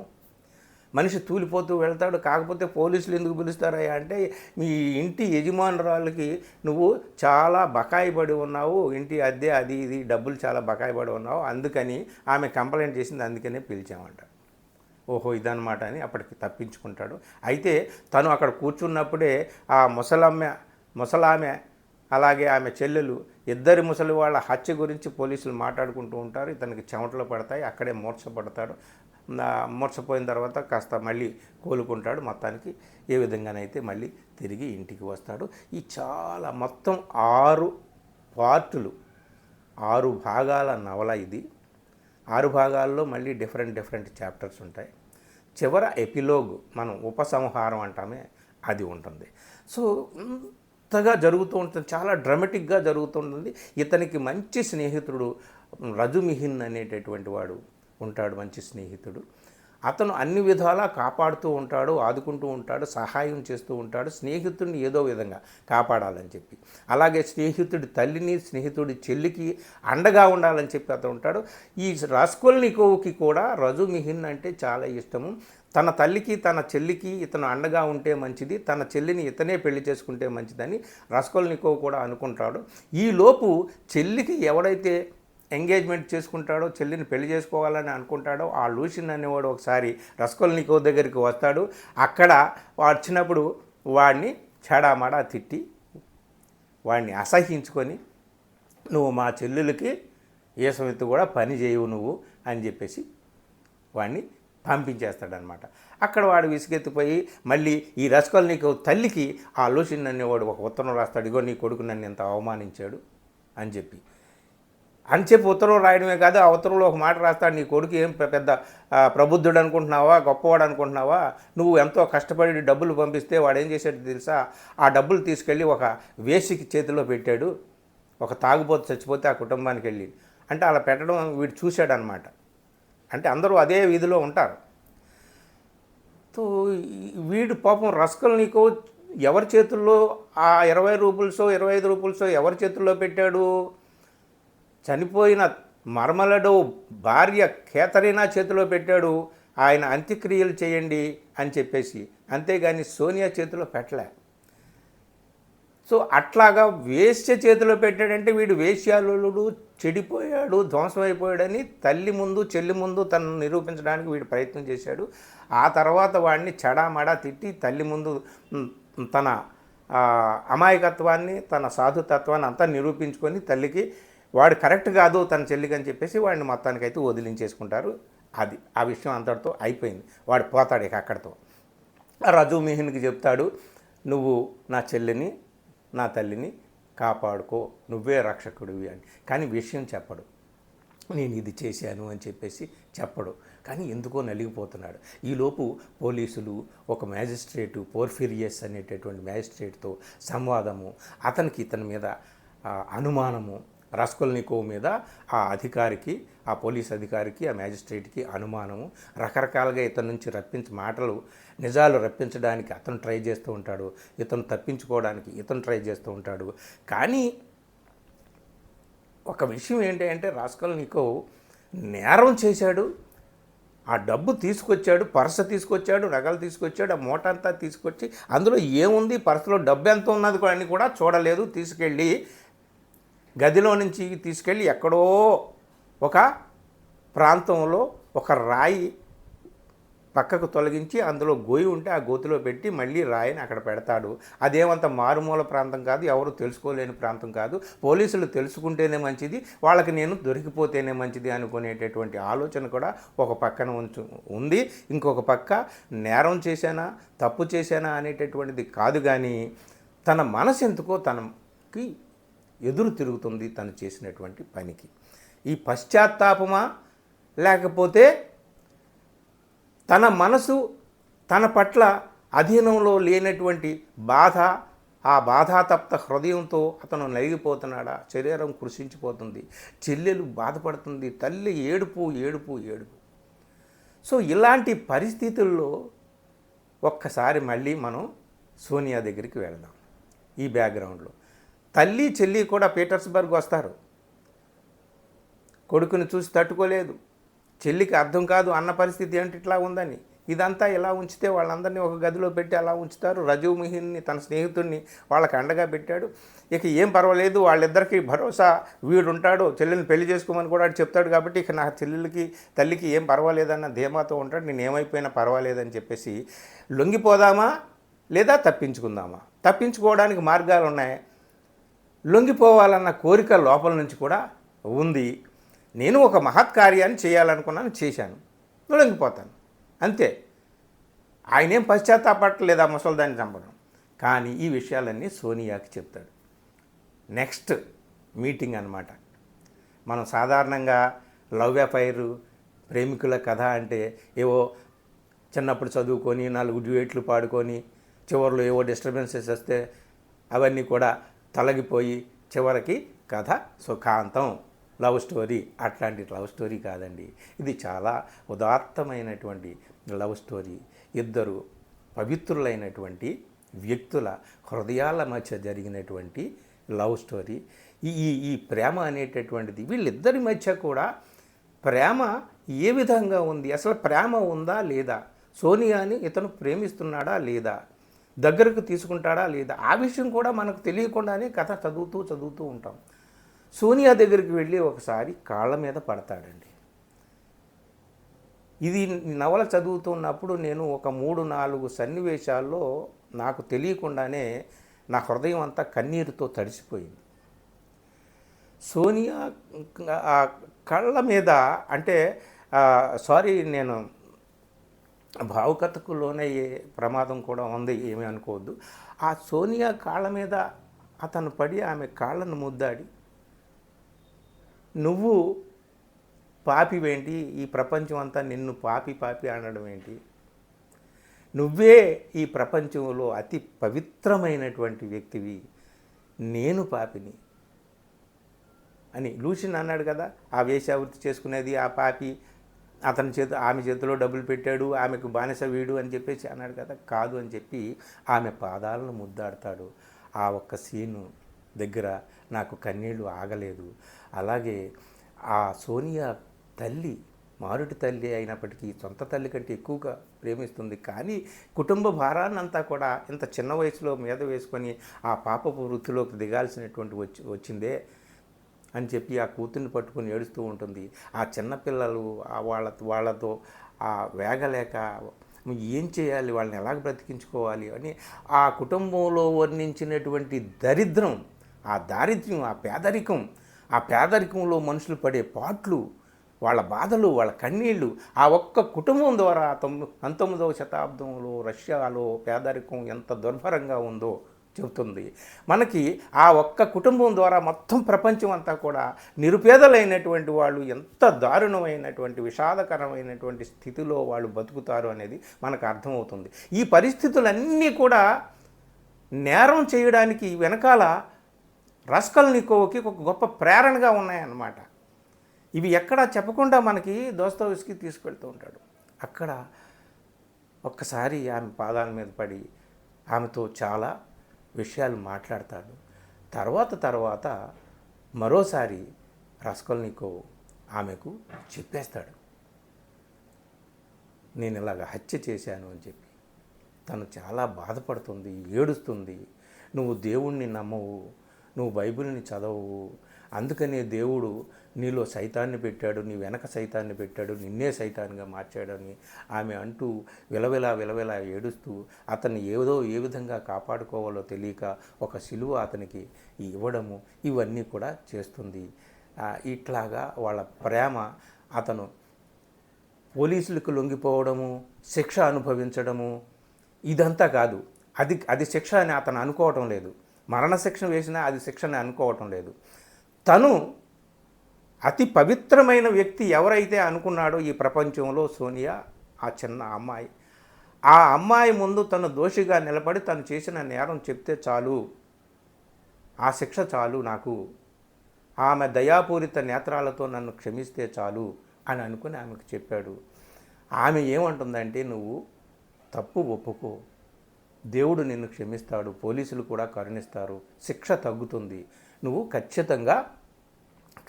మనిషి తూలిపోతూ వెళ్తాడు. కాకపోతే పోలీసులు ఎందుకు పిలుస్తారయ్యా అంటే, మీ ఇంటి యజమానురాలకి నువ్వు చాలా బకాయి పడి ఉన్నావు, ఇంటి అద్దె అది ఇది డబ్బులు చాలా బకాయి పడి ఉన్నావు, అందుకని ఆమె కంప్లైంట్ చేసింది, అందుకనే పిలిచామంట. ఓహో ఇదన్నమాట అని అప్పటికి తప్పించుకుంటాడు. అయితే తను అక్కడ కూర్చున్నప్పుడే ఆ ముసలామె అలాగే ఆమె చెల్లెలు ఇద్దరి ముసలి వాళ్ళ హత్య గురించి పోలీసులు మాట్లాడుకుంటూ ఉంటారు. ఇతనికి చెమటలు పడతాయి, అక్కడే మూర్ఛపడతాడు. మూర్ఛపోయిన తర్వాత కాస్త మళ్ళీ కోలుకుంటాడు. మొత్తానికి ఏ విధంగానైతే మళ్ళీ తిరిగి ఇంటికి వస్తాడు. ఈ చాలా మొత్తం 6 పార్టులు, 6 భాగాల నవల ఇది. 6 భాగాల్లో మళ్ళీ డిఫరెంట్ చాప్టర్స్ ఉంటాయి. చివర ఎపిలోగ్, మనం ఉపసంహారం అంటామే, అది ఉంటుంది. సో ఇంతగా జరుగుతూ ఉంటుంది, చాలా డ్రామాటిక్గా జరుగుతుంటుంది. ఇతనికి మంచి స్నేహితుడు రజుమిహిన్ అనేటటువంటి వాడు ఉంటాడు, మంచి స్నేహితుడు. అతను అన్ని విధాలా కాపాడుతూ ఉంటాడు, ఆదుకుంటూ ఉంటాడు, సహాయం చేస్తూ ఉంటాడు, స్నేహితుడిని ఏదో విధంగా కాపాడాలని చెప్పి. అలాగే స్నేహితుడి తల్లిని, స్నేహితుడి చెల్లికి అండగా ఉండాలని చెప్పి అతను ఉంటాడు. ఈ రాస్కోల్నికోవ్కి కూడా రజుమిహిన్ అంటే చాలా ఇష్టము. తన తల్లికి తన చెల్లికి ఇతను అండగా ఉంటే మంచిది, తన చెల్లిని ఇతనే పెళ్లి చేసుకుంటే మంచిదని రాస్కోల్నికోవ్ కూడా అనుకుంటాడు. ఈలోపు చెల్లికి ఎవడైతే ఎంగేజ్మెంట్ చేసుకుంటాడో, చెల్లిని పెళ్లి చేసుకోవాలని అనుకుంటాడో, ఆ లూసిన్ అనేవాడు ఒకసారి రాస్కోల్నికోవ్ దగ్గరికి వస్తాడు. అక్కడ వచ్చినప్పుడు వాడిని చెడామడా తిట్టి, వాడిని అసహించుకొని, నువ్వు మా చెల్లెలకి ఏ సమితి కూడా పని చేయవు నువ్వు అని చెప్పేసి వాడిని పంపించేస్తాడనమాట. అక్కడ వాడు విసిగెత్తిపోయి మళ్ళీ ఈ రాస్కోల్నికోవ్ తల్లికి ఆ లూసిన్ అనేవాడు ఒక ఉత్తరం రాస్తాడు, ఇగో నీ కొడుకు నన్ను ఎంత అవమానించాడు అని చెప్పి ఉత్తరం రాయడమే కాదు, ఆ ఉత్తరంలో ఒక మాట రాస్తాడు, నీ కొడుకు ఏం పెద్ద ప్రబుద్ధుడు అనుకుంటున్నావా, గొప్పవాడు అనుకుంటున్నావా, నువ్వు ఎంతో కష్టపడి డబ్బులు పంపిస్తే వాడు ఏం చేశాడు తెలుసా, ఆ డబ్బులు తీసుకెళ్ళి ఒక వేసికి చేతిలో పెట్టాడు, ఒక తాగుబోతు చచ్చిపోతే ఆ కుటుంబానికి వెళ్ళి అంటే అలా పెట్టడం వీడు చూశాడనమాట. అంటే అందరూ అదే వీధిలో ఉంటారు. సో వీడు పాపం రాస్కోల్నికోవ్ ఎవరి చేతుల్లో ఆ 20 రూపుల్సో 25 రూపుల్సో ఎవరి చేతుల్లో పెట్టాడు, చనిపోయిన మర్మలడోవ్ భార్య కేథరీనా చేతిలో పెట్టాడు. ఆయన అంత్యక్రియలు చేయండి అని చెప్పేసి, అంతేగాని సోనియా చేతిలో పెట్టలే. సో అట్లాగా వేశ్య చేతిలో పెట్టాడంటే వీడు వేశ్యాలుడు, చెడిపోయాడు, ధ్వంసమైపోయాడని తల్లి ముందు చెల్లి ముందు తనను నిరూపించడానికి వీడు ప్రయత్నం చేశాడు. ఆ తర్వాత వాడిని చెడామడా తిట్టి తల్లి ముందు తన అమాయకత్వాన్ని, తన సాధుతత్వాన్ని అంతా నిరూపించుకొని తల్లికి వాడు కరెక్ట్ కాదు తన చెల్లికి అని చెప్పేసి వాడిని మొత్తానికైతే వదిలించేసుకుంటారు. అది ఆ విషయం అంతటితో అయిపోయింది. వాడు పోతాడు ఇక అక్కడితో. రజుమిహిన్కి చెప్తాడు, నువ్వు నా చెల్లిని నా తల్లిని కాపాడుకో, నువ్వే రక్షకుడివి అని. కానీ విషయం చెప్పడు, నేను ఇది చేశాను అని చెప్పేసి చెప్పడు. కానీ ఎందుకో నలిగిపోతున్నాడు. ఈలోపు పోలీసులు ఒక మ్యాజిస్ట్రేటు పోర్ఫిరియస్ అనేటటువంటి మ్యాజిస్ట్రేట్తో సంవాదము, అతనికి ఇతని మీద అనుమానము, రాస్కోల్నికోవ్ మీద ఆ అధికారికి, ఆ పోలీస్ అధికారికి, ఆ మ్యాజిస్ట్రేట్కి అనుమానము, రకరకాలుగా ఇతని నుంచి మాటలు నిజాలు రప్పించడానికి అతను ట్రై చేస్తూ ఉంటాడు, ఇతను తప్పించుకోవడానికి ఇతను ట్రై చేస్తూ ఉంటాడు. కానీ ఒక విషయం ఏంటి అంటే రాస్కోల్నికోవ్ నేరం చేశాడు, ఆ డబ్బు తీసుకొచ్చాడు, పర్సు తీసుకొచ్చాడు, నగలు తీసుకొచ్చాడు, ఆ మూట అంతా తీసుకొచ్చి అందులో ఏముంది, పర్సులో డబ్బు ఎంత ఉన్నది అని కూడా చూడలేదు. తీసుకెళ్ళి గదిలో నుంచి తీసుకెళ్ళి ఎక్కడో ఒక ప్రాంతంలో ఒక రాయి పక్కకు తొలగించి అందులో గోయి ఉంటే ఆ గోతిలో పెట్టి మళ్ళీ రాయిని అక్కడ పెడతాడు. అదేమంత మారుమూల ప్రాంతం కాదు, ఎవరు తెలుసుకోలేని ప్రాంతం కాదు, పోలీసులు తెలుసుకుంటేనే మంచిది, వాళ్ళకి నేను దొరికిపోతేనే మంచిది అనుకునేటటువంటి ఆలోచన కూడా ఒక పక్కన ఉంది. ఇంకొక పక్క నేరం చేశానా తప్పు చేశానా అనేటటువంటిది కాదు, కానీ తన మనసు ఎందుకో తనకి ఎదురు తిరుగుతుంది తను చేసినటువంటి పనికి. ఈ పశ్చాత్తాపమా, లేకపోతే తన మనసు తన పట్ల అధీనంలో లేనటువంటి బాధ, ఆ బాధాతప్త హృదయంతో అతను నలిగిపోతున్నాడా? శరీరం కృషించిపోతుంది, చెల్లెలు బాధపడుతుంది, తల్లి ఏడుపు ఏడుపు ఏడుపు. సో ఇలాంటి పరిస్థితుల్లో ఒక్కసారి మళ్ళీ మనం సోనియా దగ్గరికి వెళదాం. ఈ బ్యాక్గ్రౌండ్లో తల్లి చెల్లి కూడా పీటర్స్బర్గ్ వస్తారు. కొడుకుని చూసి తట్టుకోలేదు, చెల్లికి అర్థం కాదు అన్న పరిస్థితి ఏంటి ఇట్లా ఉందని. ఇదంతా ఇలా ఉంచితే వాళ్ళందరినీ ఒక గదిలో పెట్టి అలా ఉంచుతారు. రజు మిహిన్ని తన స్నేహితుడిని వాళ్ళకి అండగా పెట్టాడు. ఇక ఏం పర్వాలేదు, వాళ్ళిద్దరికీ భరోసా వీడుంటాడు, చెల్లెల్ని పెళ్లి చేసుకోమని కూడా చెప్తాడు. కాబట్టి ఇక నా చెల్లెలకి తల్లికి ఏం పర్వాలేదన్న ధీమాతో ఉంటాడు. నేను ఏమైపోయినా పర్వాలేదని చెప్పేసి లొంగిపోదామా లేదా తప్పించుకుందామా? తప్పించుకోవడానికి మార్గాలు ఉన్నాయి. లొంగిపోవాలన్న కోరిక లోపల నుంచి కూడా ఉంది. నేను ఒక మహత్కార్యాన్ని చేయాలనుకున్నాను, చేశాను, లొంగిపోతాను అంతే. ఆయనేం పశ్చాత్తాపడలేదా ముసలిదాన్ని చంపడం. కానీ ఈ విషయాలన్నీ సోనియాకి చెప్తాడు. నెక్స్ట్ మీటింగ్ అన్నమాట. మనం సాధారణంగా లవ్ అఫైర్, ప్రేమికుల కథ అంటే ఏవో చిన్నప్పుడు చదువుకొని 4 డ్యూయెట్లు పాడుకొని చివరిలో ఏవో డిస్టర్బెన్సెస్ వస్తే అవన్నీ కూడా తొలగిపోయి చివరికి కథ సుఖాంతం, లవ్ స్టోరీ. అట్లాంటి లవ్ స్టోరీ కాదండి, ఇది చాలా ఉదాత్తమైనటువంటి లవ్ స్టోరీ. ఇద్దరు పవిత్రులైనటువంటి వ్యక్తుల హృదయాల మధ్య జరిగినటువంటి లవ్ స్టోరీ. ఈ ప్రేమ అనేటటువంటిది వీళ్ళిద్దరి మధ్య కూడా ప్రేమ ఏ విధంగా ఉంది, అసలు ప్రేమ ఉందా లేదా, సోనియాని ఇతను ప్రేమిస్తున్నాడా లేదా, దగ్గరకు తీసుకుంటాడా లేదా, ఆ విషయం కూడా మనకు తెలియకుండానే కథ చదువుతూ ఉంటాం. సోనియా దగ్గరికి వెళ్ళి ఒకసారి కాళ్ళ మీద పడతాడండి. ఇది నవల చదువుతున్నప్పుడు నేను ఒక 3-4 సన్నివేశాల్లో నాకు తెలియకుండానే నా హృదయం అంతా కన్నీరుతో తడిసిపోయింది. సోనియా ఆ కళ్ళ మీద అంటే సారీ, నేను భావుకతకు లోనయ్యే ప్రమాదం కూడా ఉంది, ఏమీ అనుకోవద్దు. ఆ సోనియా కాళ్ళ మీద అతను పడి ఆమె కాళ్ళను ముద్దాడి, నువ్వు పాపివేంటి, ఈ ప్రపంచం అంతా నిన్ను పాపి అనడం ఏంటి, నువ్వే ఈ ప్రపంచంలో అతి పవిత్రమైనటువంటి వ్యక్తివి, నేను పాపిని అని లూసిన్ అన్నాడు కదా. ఆ వేశ్యావృత్తి చేసుకునేది ఆ పాపి, అతని ఆమె చేతిలో డబ్బులు పెట్టాడు, ఆమెకు బానిస వీడు అని చెప్పేసి అన్నాడు కదా. కాదు అని చెప్పి ఆమె పాదాలను ముద్దాడతాడు. ఆ ఒక్క సీను దగ్గర నాకు కన్నీళ్ళు ఆగలేదు. అలాగే ఆ సోనియా తల్లి మారుటి తల్లి అయినప్పటికీ సొంత తల్లి కంటే ఎక్కువగా ప్రేమిస్తుంది. కానీ కుటుంబ భారాన్నంతా కూడా ఇంత చిన్న వయసులో మీద వేసుకొని ఆ పాపపు వృత్తిలోకి దిగాల్సినటువంటి వచ్చిందే అని చెప్పి ఆ కూతుర్ని పట్టుకొని ఏడుస్తూ ఉంటుంది. ఆ చిన్నపిల్లలు వాళ్ళతో ఆ వేగలేక ఏం చేయాలి, వాళ్ళని ఎలాగ బ్రతికించుకోవాలి అని ఆ కుటుంబంలో వర్ణించినటువంటి దరిద్రం, ఆ దారిద్ర్యం, ఆ పేదరికంలో మనుషులు పడే పాట్లు, వాళ్ళ బాధలు, వాళ్ళ కన్నీళ్ళు, ఆ ఒక్క కుటుంబం ద్వారా 19వ శతాబ్దంలో రష్యాలో పేదరికం ఎంత దుర్భరంగా ఉందో చెబుతుంది మనకి. ఆ ఒక్క కుటుంబం ద్వారా మొత్తం ప్రపంచం అంతా కూడా నిరుపేదలైనటువంటి వాళ్ళు ఎంత దారుణమైనటువంటి విషాదకరమైనటువంటి స్థితిలో వాళ్ళు బతుకుతారు అనేది మనకు అర్థమవుతుంది. ఈ పరిస్థితులన్నీ కూడా నేరం చేయడానికి వెనకాల రస్కల్నికోవ్కి ఒక గొప్ప ప్రేరణగా ఉన్నాయన్నమాట. ఇవి ఎక్కడా చెప్పకుండా మనకి దోస్తోవ్స్కీ తీసుకెళ్తూ ఉంటాడు. అక్కడ ఒక్కసారి ఆమె పాదాల మీద పడి ఆమెతో చాలా విషయాలు మాట్లాడతాడు. తర్వాత మరోసారి రస్కల్నికోవ్ ఆమెకు చెప్పేస్తాడు, నేను ఇలాగ హత్య చేశాను అని చెప్పి. తను చాలా బాధపడుతుంది, ఏడుస్తుంది. నువ్వు దేవుణ్ణి నమ్మవు, నువ్వు బైబిల్ని చదవవు, అందుకనే దేవుడు నీలో సైతాన్ని పెట్టాడు, నీ వెనక సైతాన్ని పెట్టాడు, నిన్నే సైతాన్గా మార్చాడని ఆమె అంటూ విలవిలా ఏడుస్తూ అతన్ని ఏ విధంగా కాపాడుకోవాలో తెలియక ఒక సిలువ అతనికి ఇవ్వడము, ఇవన్నీ కూడా చేస్తుంది. ఇట్లాగా వాళ్ళ ప్రేమ, అతను పోలీసులకు లొంగిపోవడము, శిక్ష అనుభవించడము, ఇదంతా కాదు, అది అది శిక్ష అని అతను అనుకోవటం లేదు. మరణశిక్ష వేసినా అది శిక్ష అని అనుకోవటం లేదు. తను అతి పవిత్రమైన వ్యక్తి ఎవరైతే అనుకున్నాడో ఈ ప్రపంచంలో సోనియా, ఆ చిన్న అమ్మాయి, ఆ అమ్మాయి ముందు తను దోషిగా నిలబడి తను చేసిన నేరం చెప్తే చాలు, ఆ శిక్ష చాలు నాకు, ఆమె దయాపూరిత నేత్రాలతో నన్ను క్షమిస్తే చాలు అని అనుకుని ఆమెకు చెప్పాడు. ఆమె ఏమంటుందంటే, నువ్వు తప్పు ఒప్పుకో, దేవుడు నిన్ను క్షమిస్తాడు, పోలీసులు కూడా కరుణిస్తారు, శిక్ష తగ్గుతుంది, నువ్వు ఖచ్చితంగా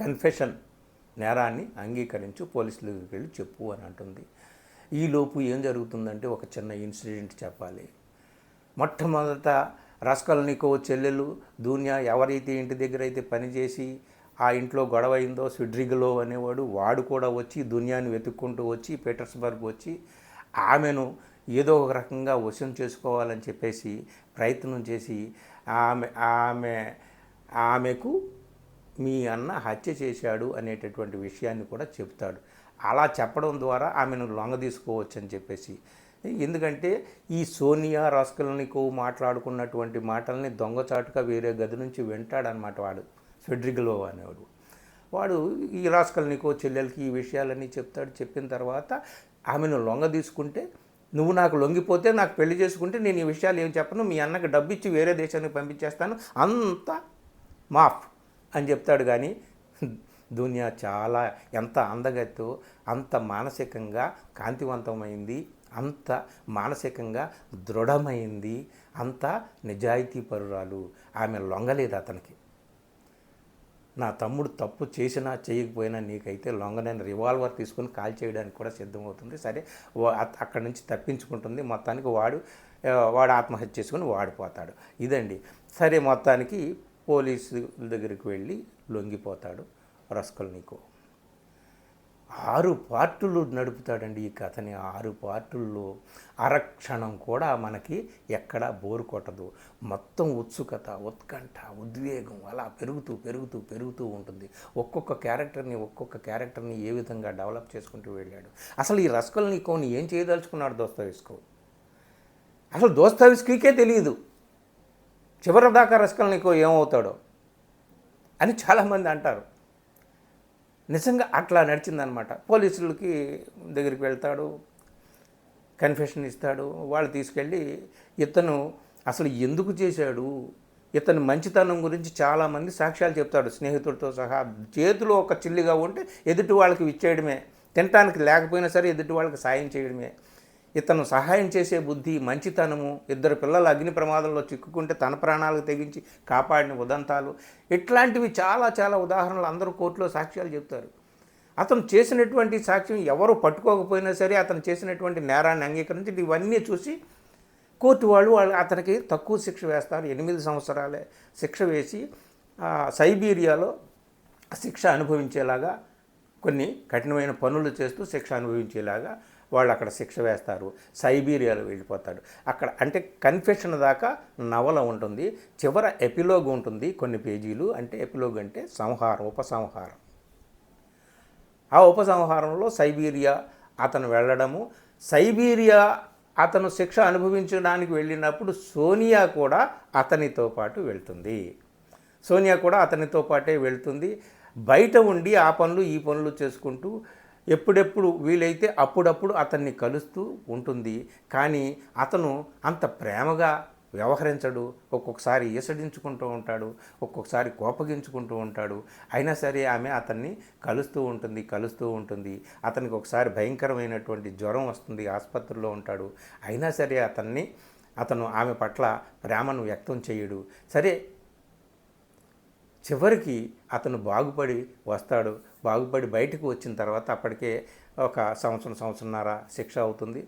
కన్ఫెషన్ నేరాన్ని అంగీకరించు, పోలీసుల దగ్గరికి వెళ్ళి చెప్పు అని అంటుంది. ఈలోపు ఏం జరుగుతుందంటే ఒక చిన్న ఇన్సిడెంట్ చెప్పాలి. మొట్టమొదట రాస్కల్నికోవ్ చెల్లెలు దూన్యా ఎవరైతే ఇంటి దగ్గర అయితే పనిచేసి ఆ ఇంట్లో గొడవ అయిందో, స్విడ్రిగలోవ్ అనేవాడు, వాడు కూడా వచ్చి దునియాని వెతుక్కుంటూ వచ్చి పీటర్స్బర్గ్ వచ్చి ఆమెను ఏదో ఒక రకంగా వశం చేసుకోవాలని చెప్పేసి ప్రయత్నం చేసి ఆమెకు మీ అన్న హత్య చేశాడు అనేటటువంటి విషయాన్ని కూడా చెప్తాడు. అలా చెప్పడం ద్వారా ఆమెను లొంగ తీసుకోవచ్చు అని చెప్పేసి. ఎందుకంటే ఈ సోనియా రాస్కల్నికోవ్ మాట్లాడుకున్నటువంటి మాటల్ని దొంగచాటుగా వేరే గది నుంచి వింటాడనమాట వాడు, స్విడ్రిగలోవ్ అనేవాడు. వాడు ఈ రాస్కల్నికోవ్ చెల్లెలకి ఈ విషయాలన్నీ చెప్తాడు. చెప్పిన తర్వాత ఆమెను లొంగ తీసుకుంటే, నువ్వు నాకు లొంగిపోతే, నాకు పెళ్లి చేసుకుంటే నేను ఈ విషయాలు ఏం చెప్పను, మీ అన్నకి డబ్బు ఇచ్చి వేరే దేశానికి పంపించేస్తాను, అంతా మాఫ్ అని చెప్తాడు. కానీ దునియా చాలా ఎంత అందగత్తో, అంత మానసికంగా కాంతివంతమైంది, అంత మానసికంగా దృఢమైంది, అంత నిజాయితీ పరురాలు. ఆమె లొంగలేదు అతనికి. నా తమ్ముడు తప్పు చేసినా చేయకపోయినా నీకైతే లొంగనని రివాల్వర్ తీసుకొని కాల్ చేయడానికి కూడా సిద్ధమవుతుంది. సరే, అక్కడి నుంచి తప్పించుకుంటుంది. మొత్తానికి వాడు ఆత్మహత్య చేసుకుని వాడిపోతాడు. ఇదండి. సరే, మొత్తానికి పోలీసు దగ్గరికి వెళ్ళి లొంగిపోతాడు రాస్కల్నికోవ్. 6 పార్టులు నడుపుతాడండి ఈ కథని. 6 పార్టుల్లో అరక్షణం కూడా మనకి ఎక్కడా బోరు కొట్టదు. మొత్తం ఉత్సుకత, ఉత్కంఠ, ఉద్వేగం అలా పెరుగుతూ పెరుగుతూ పెరుగుతూ ఉంటుంది. ఒక్కొక్క క్యారెక్టర్ని ఏ విధంగా డెవలప్ చేసుకుంటూ వెళ్ళాడు. అసలు ఈ రాస్కల్నికోవ్ని ఏం చేయదలుచుకున్నాడు దోస్తోయెవ్స్కీ? అసలు దోస్తోయెవ్స్కీకే తెలియదు చివరిదాకా రాస్కల్నికోవ్ ఏమవుతాడో అని చాలామంది అంటారు. నిజంగా అట్లా నడిచిందనమాట. పోలీసులకి దగ్గరికి వెళ్తాడు, కన్ఫెషన్ ఇస్తాడు. వాళ్ళు తీసుకెళ్ళి ఇతను అసలు ఎందుకు చేశాడు, ఇతని మంచితనం గురించి చాలామంది సాక్ష్యాలు చెప్తాడు, స్నేహితుడితో సహా. చేతిలో ఒక చిల్లిగా ఉంటే ఎదుటి వాళ్ళకి ఇచ్చేయడమే, తినటానికి లేకపోయినా సరే ఎదుటి వాళ్ళకి సాయం చేయడమే. ఇతను సహాయం చేసే బుద్ధి, మంచితనము, 2 పిల్లలు అగ్ని ప్రమాదంలో చిక్కుకుంటే తన ప్రాణాలకు తెగించి కాపాడిన ఉదంతాలు, ఇట్లాంటివి చాలా చాలా ఉదాహరణలు అందరూ కోర్టులో సాక్ష్యాలు చెప్తారు. అతను చేసినటువంటి సాక్ష్యం ఎవరు పట్టుకోకపోయినా సరే అతను చేసినటువంటి నేరాన్ని అంగీకరించి ఇవన్నీ చూసి కోర్టు వాళ్ళు అతనికి తక్కువ శిక్ష వేస్తారు. 8 సంవత్సరాలే శిక్ష వేసి సైబీరియాలో శిక్ష అనుభవించేలాగా, కొన్ని కఠినమైన పనులు చేస్తూ శిక్ష అనుభవించేలాగా వాళ్ళు అక్కడ శిక్ష వేస్తారు. సైబీరియాలో వెళ్ళిపోతాడు. అక్కడ అంటే కన్ఫెషన్ దాకా నవల ఉంటుంది. చివర ఎపిలోగ్ ఉంటుంది కొన్ని పేజీలు. అంటే ఎపిలోగ్ అంటే సంహారం, ఉపసంహారం. ఆ ఉపసంహారంలో సైబీరియా అతను వెళ్ళడము, సైబీరియా అతను శిక్ష అనుభవించడానికి వెళ్ళినప్పుడు సోనియా కూడా అతనితో పాటు వెళ్తుంది. సోనియా కూడా అతనితో పాటే వెళ్తుంది. బయట ఉండి ఆ పనులు ఈ పనులు చేసుకుంటూ ఎప్పుడెప్పుడు వీలైతే అప్పుడప్పుడు అతన్ని కలుస్తూ ఉంటుంది. కానీ అతను అంత ప్రేమగా వ్యవహరించడు. ఒక్కొక్కసారి ఈసడించుకుంటూ ఉంటాడు, ఒక్కొక్కసారి కోపగించుకుంటూ ఉంటాడు. అయినా సరే ఆమె అతన్ని కలుస్తూ ఉంటుంది. అతనికి ఒకసారి భయంకరమైనటువంటి జ్వరం వస్తుంది, ఆసుపత్రిలో ఉంటాడు. అయినా సరే అతను ఆమె పట్ల ప్రేమను వ్యక్తం చేయడు. సరే, చివరికి అతను బాగుపడి వస్తాడు. బాగుపడి బయటకు వచ్చిన తర్వాత అప్పటికే ఒక సంవత్సరంన్నర శిక్ష అవుతుంది.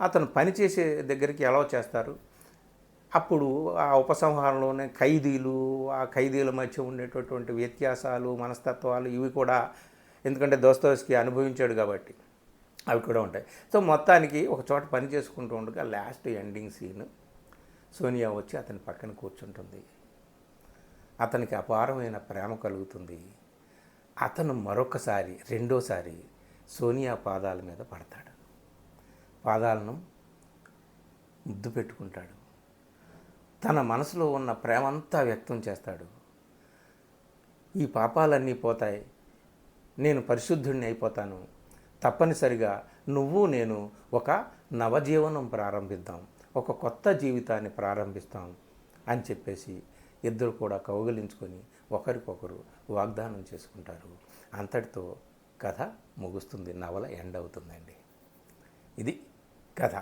అతను పనిచేసే దగ్గరికి ఎలా చేస్తారు. అప్పుడు ఆ ఉపసంహారంలోనే ఆ ఖైదీల మధ్య ఉండేటటువంటి వ్యత్యాసాలు, మనస్తత్వాలు ఇవి కూడా, ఎందుకంటే దోస్తోయెవ్స్కీ అనుభవించాడు కాబట్టి అవి కూడా ఉంటాయి. సో మొత్తానికి ఒక చోట పని చేసుకుంటూ ఉండగా లాస్ట్ ఎండింగ్ సీన్ సోనియా వచ్చి అతని పక్కన కూర్చుంటుంది. అతనికి అపారమైన ప్రేమ కలుగుతుంది. అతను రెండోసారి సోనియా పాదాల మీద పడతాడు. పాదాలను ముద్దు పెట్టుకుంటాడు. తన మనసులో ఉన్న ప్రేమంతా వ్యక్తం చేస్తాడు. ఈ పాపాలన్నీ పోతాయి, నేను పరిశుద్ధుడిని అయిపోతాను, తప్పనిసరిగా నువ్వు నేను ఒక నవజీవనం ప్రారంభిద్దాం, ఒక కొత్త జీవితాన్ని ప్రారంభిస్తాం అని చెప్పేసి ఇద్దరు కూడా కౌగిలించుకొని ఒకరికొకరు వాగ్దానం చేసుకుంటారు. అంతటితో కథ ముగుస్తుంది, నవల ఎండ్ అవుతుందండి. ఇది కథ.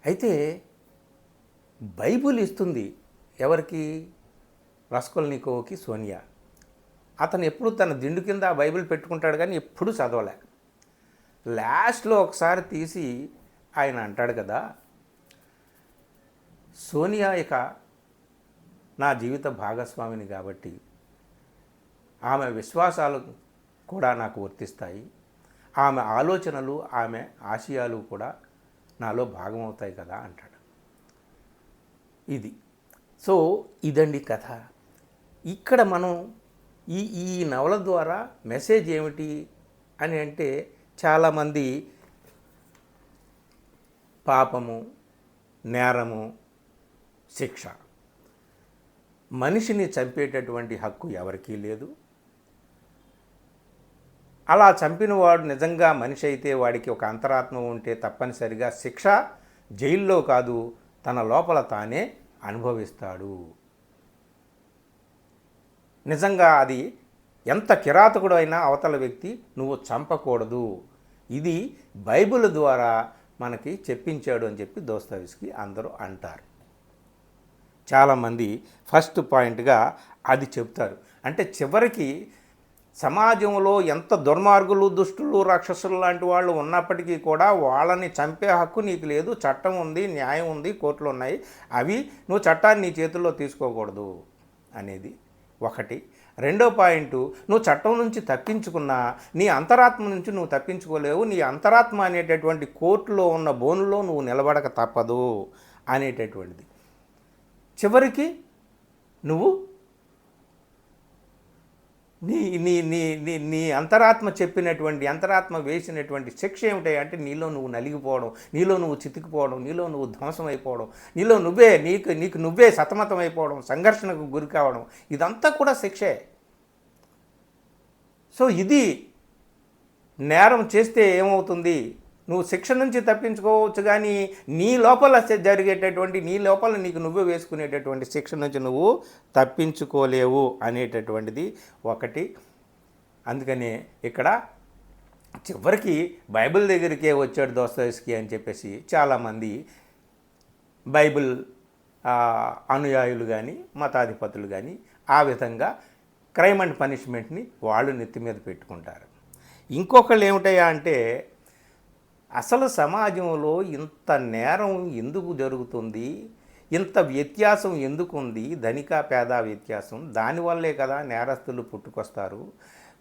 అయితే బైబిల్ ఇస్తుంది ఎవరికి? రాస్కొల్నికోవ్కి సోనియా. అతను ఎప్పుడు తన దిండు కింద ఆ బైబిల్ పెట్టుకుంటాడు కానీ ఎప్పుడు చదవలే. లాస్ట్లో ఒకసారి తీసి ఆయన అంటాడు కదా, సోనియా ఇక నా జీవిత భాగస్వామిని కాబట్టి ఆమె విశ్వాసాలు కూడా నాకు వర్తిస్తాయి, ఆమె ఆలోచనలు ఆమె ఆశయాలు కూడా నాలో భాగమవుతాయి కదా అంటాడు. ఇది సో ఇదండి కథ. ఇక్కడ మనం ఈ నవల ద్వారా మెసేజ్ ఏమిటి అని అంటే, చాలామంది పాపము, నేరము, శిక్ష, మనిషిని చంపేటటువంటి హక్కు ఎవరికీ లేదు. అలా చంపినవాడు నిజంగా మనిషి అయితే వాడికి ఒక అంతరాత్మ ఉంటే తప్పనిసరిగా శిక్ష జైల్లో కాదు, తన లోపల తానే అనుభవిస్తాడు. నిజంగా అది ఎంత కిరాతకుడు అయినా అవతల వ్యక్తి నువ్వు చంపకూడదు, ఇది బైబిల్ ద్వారా మనకి చెప్పించాడు అని చెప్పి దోస్తోయెవ్స్కీ అందరూ అంటారు. చాలామంది ఫస్ట్ పాయింట్గా అది చెప్తారు. అంటే చివరికి సమాజంలో ఎంత దుర్మార్గులు, దుష్టులు, రాక్షసులు లాంటి వాళ్ళు ఉన్నప్పటికీ కూడా వాళ్ళని చంపే హక్కు నీకు లేదు. చట్టం ఉంది, న్యాయం ఉంది, కోర్టులు ఉన్నాయి, అవి నువ్వు చట్టాన్ని నీ చేతుల్లో తీసుకోకూడదు అనేది ఒకటి. రెండో పాయింట్, నువ్వు చట్టం నుంచి తప్పించుకున్నా నీ అంతరాత్మ నుంచి నువ్వు తప్పించుకోలేవు, నీ అంతరాత్మ అనేటటువంటి కోర్టులో ఉన్న బోనులో నువ్వు నిలబడక తప్పదు అనేటటువంటిది. చివరికి నువ్వు నీ నీ నీ నీ నీ అంతరాత్మ చెప్పినటువంటి, అంతరాత్మ వేసినటువంటి శిక్ష ఏమిటాయి అంటే నీలో నువ్వు నలిగిపోవడం, నీలో నువ్వు చితికిపోవడం, నీలో నువ్వు ధ్వంసం అయిపోవడం, నీలో నువ్వే నీకు నువ్వే సతమతం అయిపోవడం, సంఘర్షణకు గురి కావడం, ఇదంతా కూడా శిక్షే. సో ఇది నేరం చేస్తే ఏమవుతుంది, నువ్వు శిక్ష నుంచి తప్పించుకోవచ్చు కానీ నీ లోపల జరిగేటటువంటి, నీ లోపల నీకు నువ్వే వేసుకునేటటువంటి శిక్ష నుంచి నువ్వు తప్పించుకోలేవు అనేటటువంటిది ఒకటి. అందుకనే ఇక్కడ చివరికి బైబిల్ దగ్గరికే వచ్చాడు దోస్తోయెవ్స్కీ అని చెప్పేసి చాలామంది బైబిల్ అనుయాయులు కానీ మతాధిపతులు కానీ ఆ విధంగా క్రైమ్ అండ్ పనిష్మెంట్ని వాళ్ళు నెత్తి మీద పెట్టుకుంటారు. ఇంకొకళ్ళు ఏమిటయ్యా అంటే, అసలు సమాజంలో ఇంత నేరం ఎందుకు జరుగుతుంది, ఇంత వ్యత్యాసం ఎందుకు ఉంది, ధనిక పేద వ్యత్యాసం, దానివల్లే కదా నేరస్తులు పుట్టుకొస్తారు.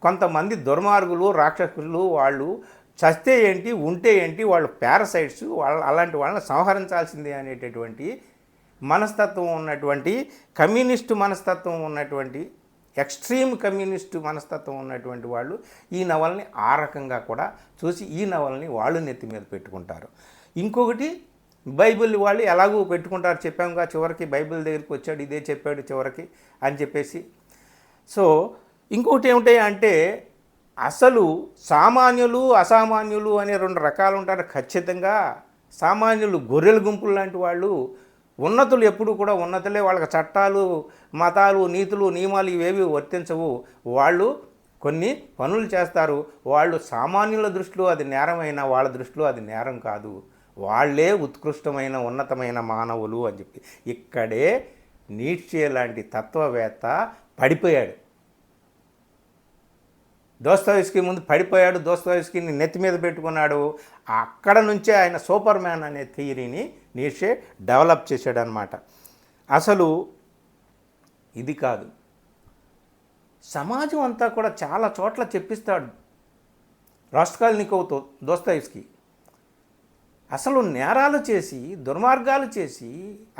కొంతమంది దుర్మార్గులు, రాక్షసులు వాళ్ళు చస్తే ఏంటి, ఉంటే ఏంటి, వాళ్ళు పారాసైట్స్, అలాంటి వాళ్ళని సంహరించాల్సిందే అనేటటువంటి మనస్తత్వం ఉన్నటువంటి, కమ్యూనిస్టు మనస్తత్వం ఉన్నటువంటి, ఎక్స్ట్రీమ్ కమ్యూనిస్టు మనస్తత్వం ఉన్నటువంటి వాళ్ళు ఈ నవల్ని ఆ రకంగా కూడా చూసి ఈ నవల్ని వాళ్ళు నెత్తి మీద పెట్టుకుంటారు. ఇంకొకటి, బైబిల్ వాళ్ళు ఎలాగూ పెట్టుకుంటారు, చెప్పాముగా, చివరికి బైబిల్ దగ్గరికి వచ్చాడు ఇదే చెప్పాడు చివరికి అని చెప్పేసి. సో ఇంకొకటి ఏమిటాయి అంటే, అసలు సామాన్యులు అసామాన్యులు అనే రెండు రకాలు ఉంటారు ఖచ్చితంగా. సామాన్యులు గొర్రెల గుంపులు లాంటి వాళ్ళు, ఉన్నతులు ఎప్పుడు కూడా ఉన్నతులే, వాళ్ళకి చట్టాలు, మతాలు, నీతులు, నియమాలు ఇవేవి వర్తించవు. వాళ్ళు కొన్ని పనులు చేస్తారు, వాళ్ళు సామాన్యుల దృష్టిలో అది నేరమైన, వాళ్ళ దృష్టిలో అది నేరం కాదు, వాళ్ళే ఉత్కృష్టమైన ఉన్నతమైన మానవులు అని చెప్పి. ఇక్కడే నీట్షే లాంటి తత్వవేత్త పడిపోయాడు. దోస్తోయెవ్స్కీ ముందు పడిపోయాడు, దోస్తోయెవ్స్కీని నెత్తి మీద పెట్టుకున్నాడు. అక్కడ నుంచే ఆయన సూపర్ మ్యాన్ అనే థియరీని నీట్షే డెవలప్ చేశాడనమాట. అసలు ఇది కాదు, సమాజం అంతా కూడా చాలా చోట్ల చెప్పిస్తాడు రాస్కొల్నికోవ్తో దోస్తోయెవ్స్కీ. అసలు నేరాలు చేసి, దుర్మార్గాలు చేసి,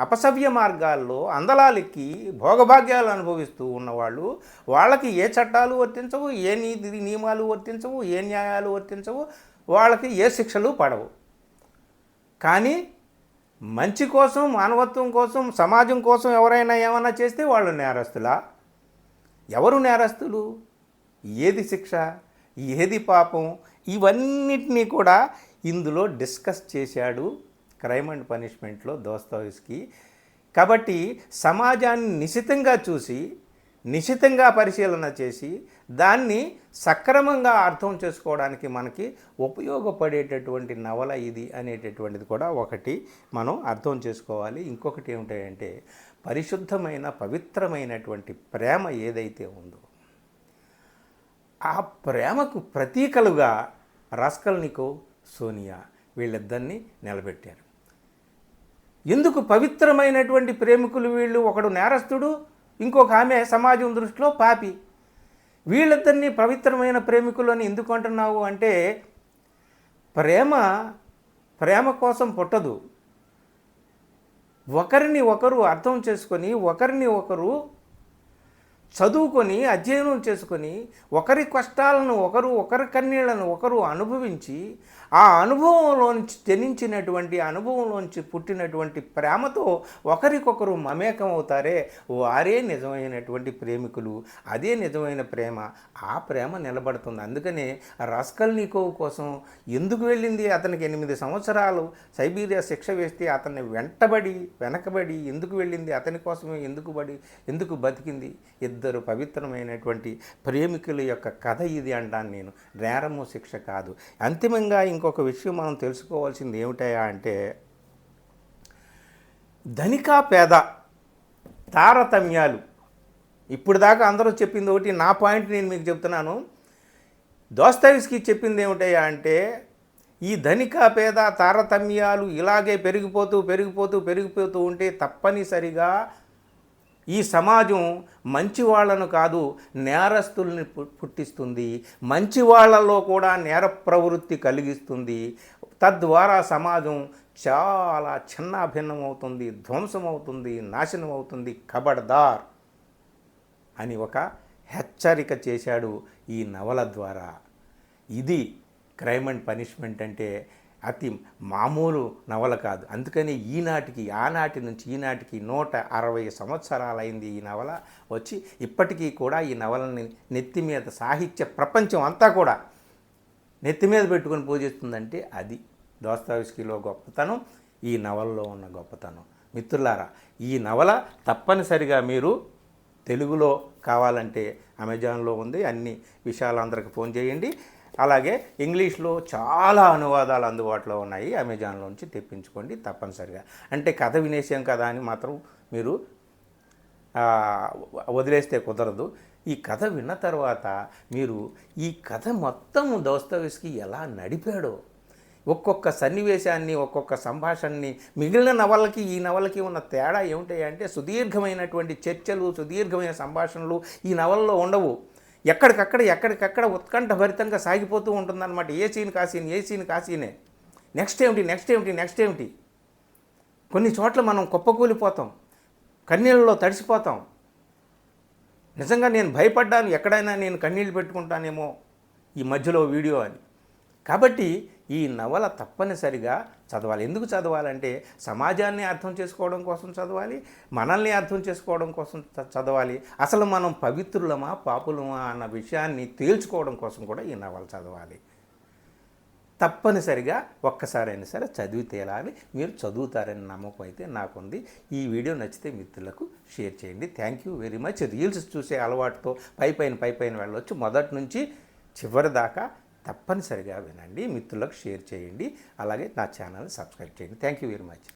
అపసవ్య మార్గాల్లో అందలాలెక్కి భోగభాగ్యాలు అనుభవిస్తూ ఉన్నవాళ్ళు, వాళ్ళకి ఏ చట్టాలు వర్తించవు, ఏ నీతి నియమాలు వర్తించవు, ఏ న్యాయాలు వర్తించవు, వాళ్ళకి ఏ శిక్షలు పడవు. కానీ మంచి కోసం, మానవత్వం కోసం, సమాజం కోసం ఎవరైనా ఏమన్నా చేస్తే వాళ్ళు నేరస్తులా? ఎవరు నేరస్తులు? ఏది శిక్ష, ఏది పాపం, ఇవన్నిటినీ కూడా ఇందులో డిస్కస్ చేశాడు క్రైమ్ అండ్ పనిష్మెంట్లో దోస్తోయెవ్స్కీ. కాబట్టి సమాజాన్ని నిశితంగా చూసి, నిశితంగా పరిశీలన చేసి, దాన్ని సక్రమంగా అర్థం చేసుకోవడానికి మనకి ఉపయోగపడేటటువంటి నవల ఇది అనేటటువంటిది కూడా ఒకటి మనం అర్థం చేసుకోవాలి. ఇంకొకటి ఏమిటంటే, పరిశుద్ధమైన పవిత్రమైనటువంటి ప్రేమ ఏదైతే ఉందో ఆ ప్రేమకు ప్రతీకలుగా రాస్కల్నికోవ్, సోనియా వీళ్ళిద్దరినీ నిలబెట్టారు. ఎందుకు పవిత్రమైనటువంటి ప్రేమికులు వీళ్ళు? ఒకడు నేరస్తుడు, ఇంకొక ఆమె సమాజం దృష్టిలో పాపి. వీళ్ళిద్దరినీ పవిత్రమైన ప్రేమికులు అని ఎందుకు అంటున్నావు అంటే, ప్రేమ కోసం పుట్టదు. ఒకరిని ఒకరు అర్థం చేసుకొని, ఒకరిని ఒకరు చదువుకొని, అధ్యయనం చేసుకొని, ఒకరి కష్టాలను ఒకరు, ఒకరి కన్నీళ్లను ఒకరు అనుభవించి, ఆ అనుభవంలోంచి జనించినటువంటి, అనుభవంలోంచి పుట్టినటువంటి ప్రేమతో ఒకరికొకరు మమేకం అవుతారే, వారే నిజమైనటువంటి ప్రేమికులు. అదే నిజమైన ప్రేమ. ఆ ప్రేమ నిలబడుతుంది. అందుకనే రాస్కల్నికోవ్ కోసం ఎందుకు వెళ్ళింది? అతనికి 8 సంవత్సరాలు సైబీరియా శిక్ష వేస్తే అతన్ని వెనకబడి ఎందుకు వెళ్ళింది? అతని కోసమే ఎందుకు బతికింది? ఇద్దరు పవిత్రమైనటువంటి ప్రేమికుల యొక్క కథ ఇది అంటాను నేను. నేరము శిక్ష కాదు. అంతిమంగా ఇంకొక విషయం మనం తెలుసుకోవాల్సింది ఏమిటయా అంటే, ధనిక పేద తారతమ్యాలు. ఇప్పుడు దాకా అందరూ చెప్పింది ఒకటి, నా పాయింట్ నేను మీకు చెప్తున్నాను. దోస్తోయెవ్స్కీ చెప్పింది ఏమిటయా అంటే, ఈ ధనిక పేద తారతమ్యాలు ఇలాగే పెరిగిపోతూ ఉంటే తప్పనిసరిగా ఈ సమాజం మంచి వాళ్ళను కాదు, నేరస్తుల్ని పుట్టిస్తుంది. మంచి వాళ్ళలో కూడా నేర ప్రవృత్తి కలిగిస్తుంది. తద్వారా సమాజం చాలా చిన్నాభిన్నమవుతుంది, ధ్వంసమవుతుంది, నాశనం అవుతుంది. ఖబర్దార్ అని ఒక హెచ్చరిక చేశాడు ఈ నవల ద్వారా. ఇది క్రైమ్ అండ్ పనిష్మెంట్ అంటే అతి మామూలు నవల కాదు. అందుకని ఆనాటి నుంచి ఈనాటికి 160 సంవత్సరాలైంది ఈ నవల వచ్చి. ఇప్పటికీ కూడా ఈ నవలని నెత్తి మీద సాహిత్య ప్రపంచం అంతా కూడా నెత్తి మీద పెట్టుకొని పూజిస్తుందంటే అది దోస్తోయెవ్స్కీలో గొప్పతనం, ఈ నవలలో ఉన్న గొప్పతనం. మిత్రులారా, ఈ నవల తప్పనిసరిగా మీరు తెలుగులో కావాలంటే అమెజాన్లో ఉంది. అన్ని విషయాలు అందరికి ఫోన్ చేయండి. అలాగే ఇంగ్లీష్లో చాలా అనువాదాలు అందుబాటులో ఉన్నాయి. అమెజాన్లోంచి తెప్పించుకోండి తప్పనిసరిగా. అంటే కథ వినేసాం కదా అని మాత్రం మీరు వదిలేస్తే కుదరదు. ఈ కథ విన్న తర్వాత మీరు ఈ కథ మొత్తం దోస్తోయెవ్స్కీ ఎలా నడిపాడో, ఒక్కొక్క సన్నివేశాన్ని, ఒక్కొక్క సంభాషణని, మిగిలిన నవలకి ఈ నవలకి ఉన్న తేడా ఏమిటంటే, సుదీర్ఘమైనటువంటి చర్చలు, సుదీర్ఘమైన సంభాషణలు ఈ నవలలో ఉండవు. ఎక్కడికక్కడ ఉత్కంఠభరితంగా సాగిపోతూ ఉంటుందన్నమాట. ఏ సీన్ కాసీనే. నెక్స్ట్ ఏమిటి. కొన్ని చోట్ల మనం కుప్పకూలిపోతాం, కన్నీళ్ళలో తడిసిపోతాం. నిజంగా నేను భయపడ్డాను, ఎక్కడైనా నేను కన్నీళ్ళు పెట్టుకుంటానేమో ఈ మధ్యలో వీడియో అని. కాబట్టి ఈ నవల తప్పనిసరిగా చదవాలి. ఎందుకు చదవాలంటే, సమాజాన్ని అర్థం చేసుకోవడం కోసం చదవాలి, మనల్ని అర్థం చేసుకోవడం కోసం చదవాలి. అసలు మనం పవిత్రులమా పాపులమా అన్న విషయాన్ని తేల్చుకోవడం కోసం కూడా ఈ నవల చదవాలి. తప్పనిసరిగా ఒక్కసారైనా సరే చదివి తేలాలి. మీరు చదువుతారని నమ్మకం అయితే నాకుంది. ఈ వీడియో నచ్చితే మిత్రులకు షేర్ చేయండి. Thank you very much. Reels చూసే అలవాటుతో పైపైన వెళ్ళవచ్చు. మొదటి నుంచి చివరి దాకా తప్పనిసరిగా వినండి. మిత్రులకు షేర్ చేయండి. అలాగే నా ఛానల్ని సబ్స్క్రైబ్ చేయండి. Thank you very much.